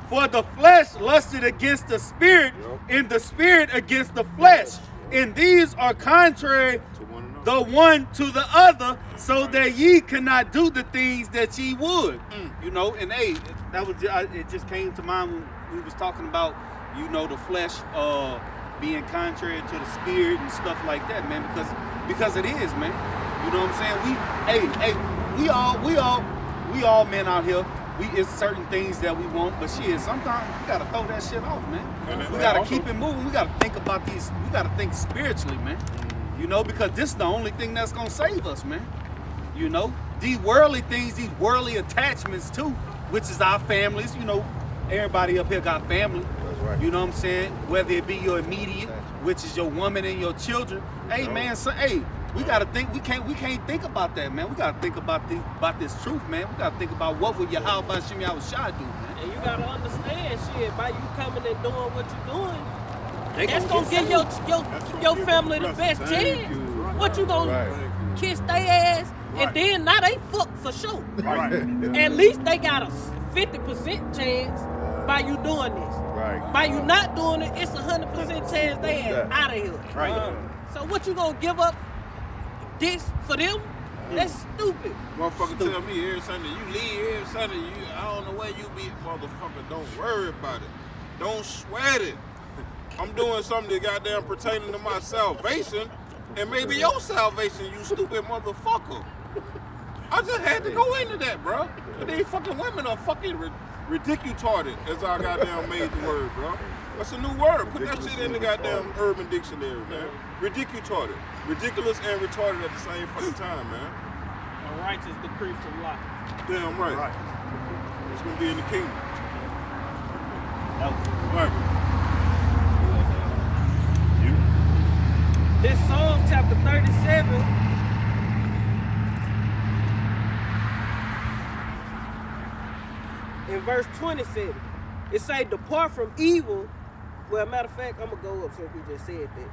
For the flesh lusted against the spirit, and the spirit against the flesh. And these are contrary To one another. the one to the other, so that ye cannot do the things that ye would. You know, and hey, that was it just came to mind when we was talking about, the flesh being contrary to the spirit and stuff like that, man, because it is, man. You know what I'm saying? We all men out here. It's certain things that we want, but shit, sometimes we gotta throw that shit off, man. We gotta keep it moving. We gotta think about these. We gotta think spiritually, man. Because this is the only thing that's gonna save us, man. These worldly things, these worldly attachments too, which is our families. Everybody up here got family. That's right. You know what I'm saying? Whether it be your immediate, which is your woman and your children. Hey, man, we gotta think. We can't think about that, man. We gotta think about this truth, man. We gotta think about what would how about Shimmy I was shy do, man. And you gotta understand, shit, by you coming and doing what you're doing, that's gonna gonna give your family the best chance. What you gonna Right. kiss their ass, and then now they fuck for sure. Right. At least they got a 50% chance by you doing this. Right. By you not doing it, it's 100% chance they ass out of here. Right. So what you gonna give up this for them? That's stupid. Motherfucker tell me every Sunday, you leave every Sunday, I don't know where you be. Motherfucker, don't worry about it. Don't sweat it. I'm doing something that goddamn pertaining to my salvation, and maybe your salvation, you stupid motherfucker. I just had to go into that, bro. These fucking women are fucking ridiculous, as I goddamn made the word, bro. That's a new word. Put that shit in the goddamn Urban Dictionary, man. Ridiculous. Ridiculous and retarded at the same fucking time, man. A righteous decree from law. Damn right. It's gonna be in the kingdom. That was Right. This Psalm chapter 37. In verse 27, it say, depart from evil. Well, matter of fact, I'm going to go up since we just said that.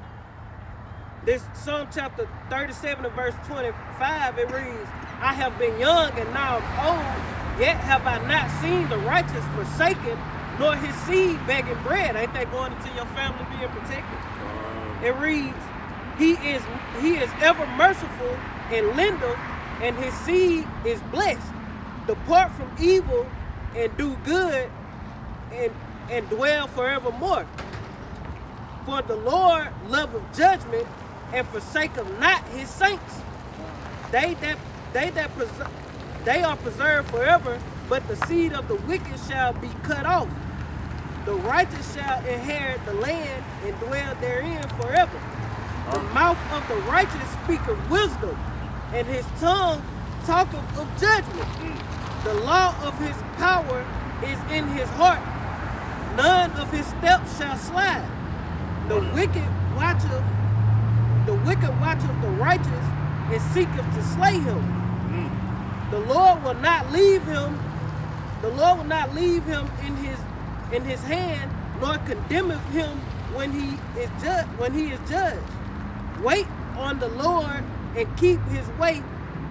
This Psalm chapter 37 and verse 25, it reads, I have been young and now I'm old, yet have I not seen the righteous forsaken, nor his seed begging bread. Ain't that going into your family being protected? It reads, he is ever merciful and lendeth, and his seed is blessed. Depart from evil and do good and dwell forevermore. For the Lord loveth judgment and forsaketh not his saints. They are preserved forever, but the seed of the wicked shall be cut off. The righteous shall inherit the land and dwell therein forever. The mouth of the righteous speaketh wisdom, and his tongue talketh of judgment. The law of his power is in his heart. None of his steps shall slide. The wicked watcheth the righteous and seeketh to slay him. The Lord will not leave him. The Lord will not leave him in his hand, nor condemneth him when he is judged. Wait on the Lord and keep his way,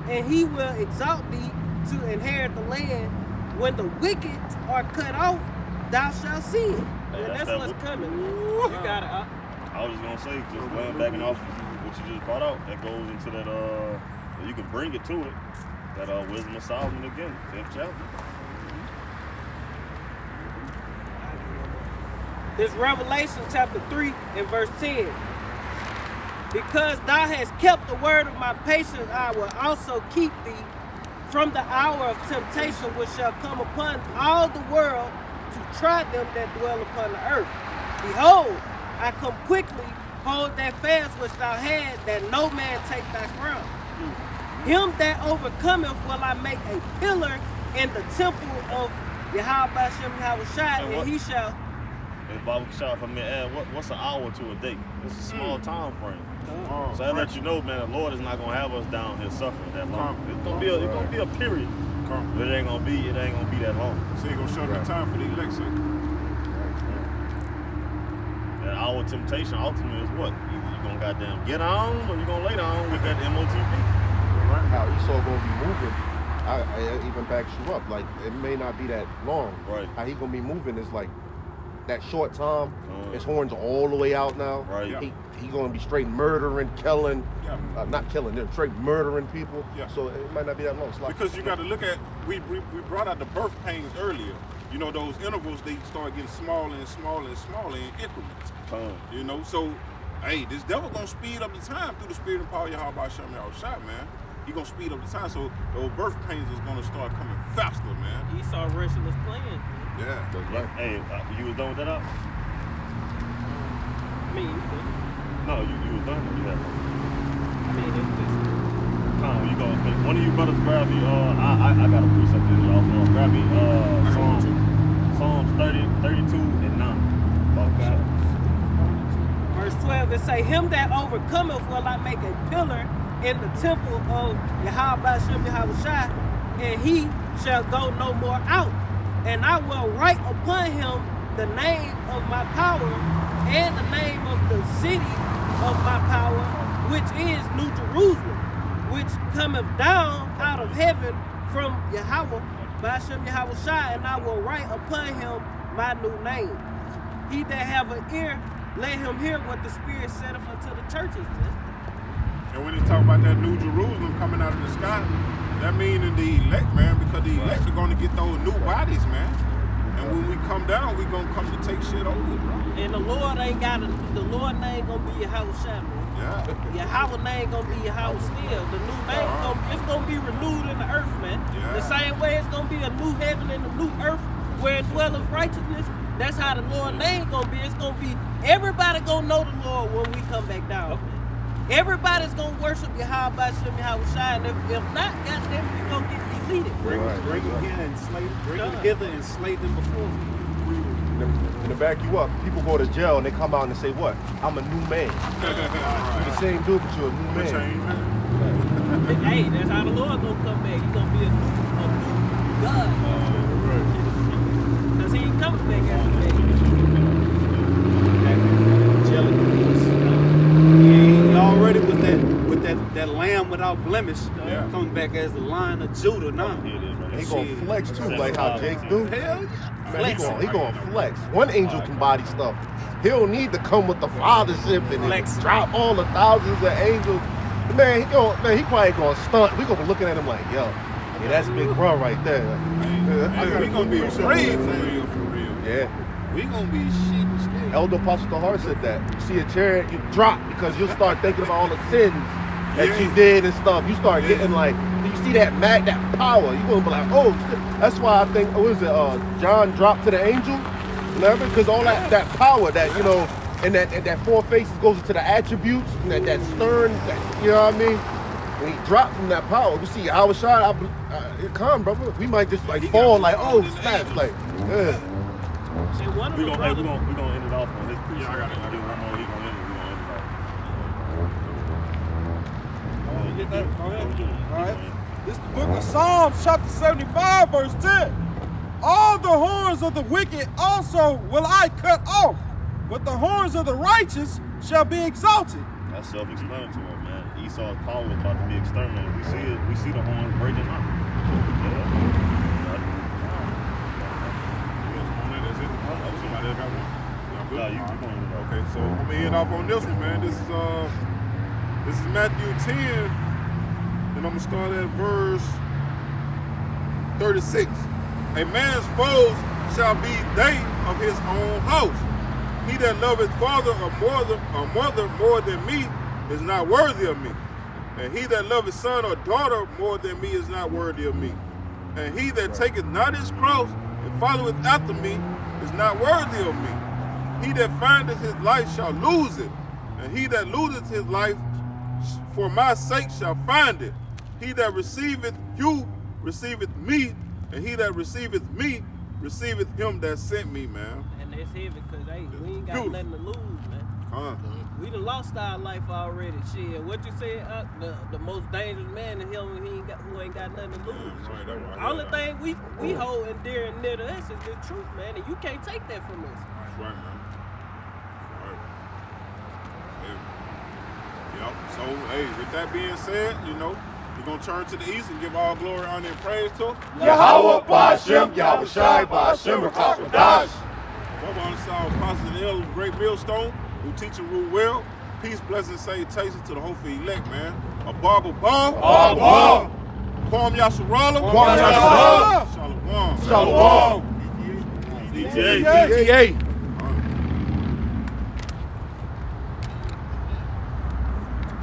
and he will exalt thee to inherit the land. When the wicked are cut off, thou shalt see it. And that's what's coming. You got it. I was just gonna say, just laying back and off what you just brought out, that goes into that you can bring it to it. That Wisdom of Solomon again, 5th chapter. This Revelation chapter 3 and verse 10. Because thou hast kept the word of my patience, I will also keep thee from the hour of temptation which shall come upon all the world to try them that dwell upon the earth. Behold, I come quickly, hold that fast which thou had, that no man take thy crown. Him that overcometh will I make a pillar in the temple of Yahweh Bashem Yahushua, and he shall. If Bible shot for me, what's an hour to a day? It's a small time frame. So I let you know, man, the Lord is not gonna have us down here suffering that long. It's gonna be a period. But it ain't gonna be that long. So he gonna show the time for the election. That hour of temptation ultimately is what? Either you gonna goddamn get on or you gonna lay down with that MOTP. Right. How Esau gonna be moving? I even backs you up. Like it may not be that long. Right. How he gonna be moving is like that short time. His horns are all the way out now. Right. Yeah. He gonna be straight murdering, killing. Yeah. Not killing. They're straight murdering people. Yeah. So it might not be that long. Because you got to look at, we brought out the birth pains earlier. You know, those intervals, they start getting smaller and smaller and smaller in increments. You know, so, hey, this devil going to speed up the time through the spirit and power of Yahweh Shem Yahushua, man. He going to speed up the time, so those birth pains is going to start coming faster, man. Esau rushing his plan. Yeah. That's right. Hey, you was done with that out? I mean, No, you was done. You had it's no, you gonna finish. One of you brothers grab me. I got a precept in y'all. Grab me. Psalms 32 and 9. Okay. Verse 12, it say, him that overcometh will I make a pillar in the temple of Yahweh Bashem Yahushua, and he shall go no more out. And I will write upon him the name of my power and the name of the city of my power, which is New Jerusalem, which cometh down out of heaven from Yahweh Bashem Yahushua, and I will write upon him my new name. He that have an ear, let him hear what the Spirit saith unto the churches. And when they talk about that New Jerusalem coming out of the sky, that meaning the elect, man, because the elect are going to get those new bodies, man. And when we come down, we going to come to take shit over, bro. And the Lord ain't the Lord name going to be Yahushua, man. Yeah. Yahweh name going to be Yahweh still. The new name, it's going to be renewed in the earth, man. Yeah. The same way it's going to be a new heaven and a new earth where it dwelleth righteousness. That's how the Lord name going to be. It's going to be, everybody going to know the Lord when we come back down. Everybody's going to worship Yahweh Bashem Yahushua, and if not, goddamn, we're going to get deleted. Bring them here and slay them. Bring them hither and slay them before me. And to back you up, people go to jail and they come out and say, what? I'm a new man. You're the same dude, but you're a new man. Hey, that's how the Lord going to come back. He's going to be a new God. Because he ain't coming back after that. He already was that lamb without blemish, coming back as the Lion of Judah now. He gonna flex too, like how Jake do. Hell yeah. Man, he gonna flex. One angel can body stuff. He don't need to come with the fathership and Flex. drop all the thousands of angels. Man, he probably gonna stunt. We gonna be looking at him like, yo, yeah, that's Big Bro right there. We gonna be afraid for real. Yeah. We gonna be shit and scared. Elder Apostle Hart said that. You see a chariot, you drop because you'll start thinking about all the sins that you did and stuff. You start getting like, you see that power. You're gonna be like, oh shit. That's why I think, what is it, John dropped to the angel? Remember? Because all that power that, you know, and that four faces goes into the attributes, and that stern, you know what I mean? When he dropped from that power, you see, I was shot, come, brother. We might just like fall like, oh snap, like, yeah. We're gonna end it off on this piece. Yeah, I got it. One more, he gonna end it. You get that? Go ahead. All right. This is the book of Psalms, chapter 75, verse 10. All the horns of the wicked also will I cut off, but the horns of the righteous shall be exalted. That's self-explanatory, man. Esau's power is about to be exterminated. We see the horns breaking up. Somebody else got one? Y'all good? Nah, you going to Okay, so I'm gonna end off on this one, man. This is Matthew 10, and I'm gonna start at verse 36. A man's foes shall be they of his own house. He that loveth father or mother more than me is not worthy of me. And he that loveth son or daughter more than me is not worthy of me. And he that taketh not his cross and followeth after me is not worthy of me. He that findeth his life shall lose it, and he that loseth his life for my sake shall find it. He that receiveth you receiveth me, and he that receiveth me receiveth him that sent me, man. And that's heavy because hey, we ain't got nothing to lose, man. We done lost our life already. Shit, what you said? The most dangerous man in hell who ain't got nothing to lose. Right, Only thing we hold and dear and near to us is the truth, man, and you can't take that from us. That's right, man. Yep. So, hey, with that being said, you know, we're going to turn to the east and give all glory, honor, and praise to Yahweh Ba'Shem, Yahweh Shai Ba'Shem, Rakakadash. Come on, our apostles and elders, great millstone, who teach and rule well. Peace, blessing, salutation to the hopeful elect, man. A barber bar. Kwam Yasharala. Kwam Yasharala. Shalom. Shalom. DTA.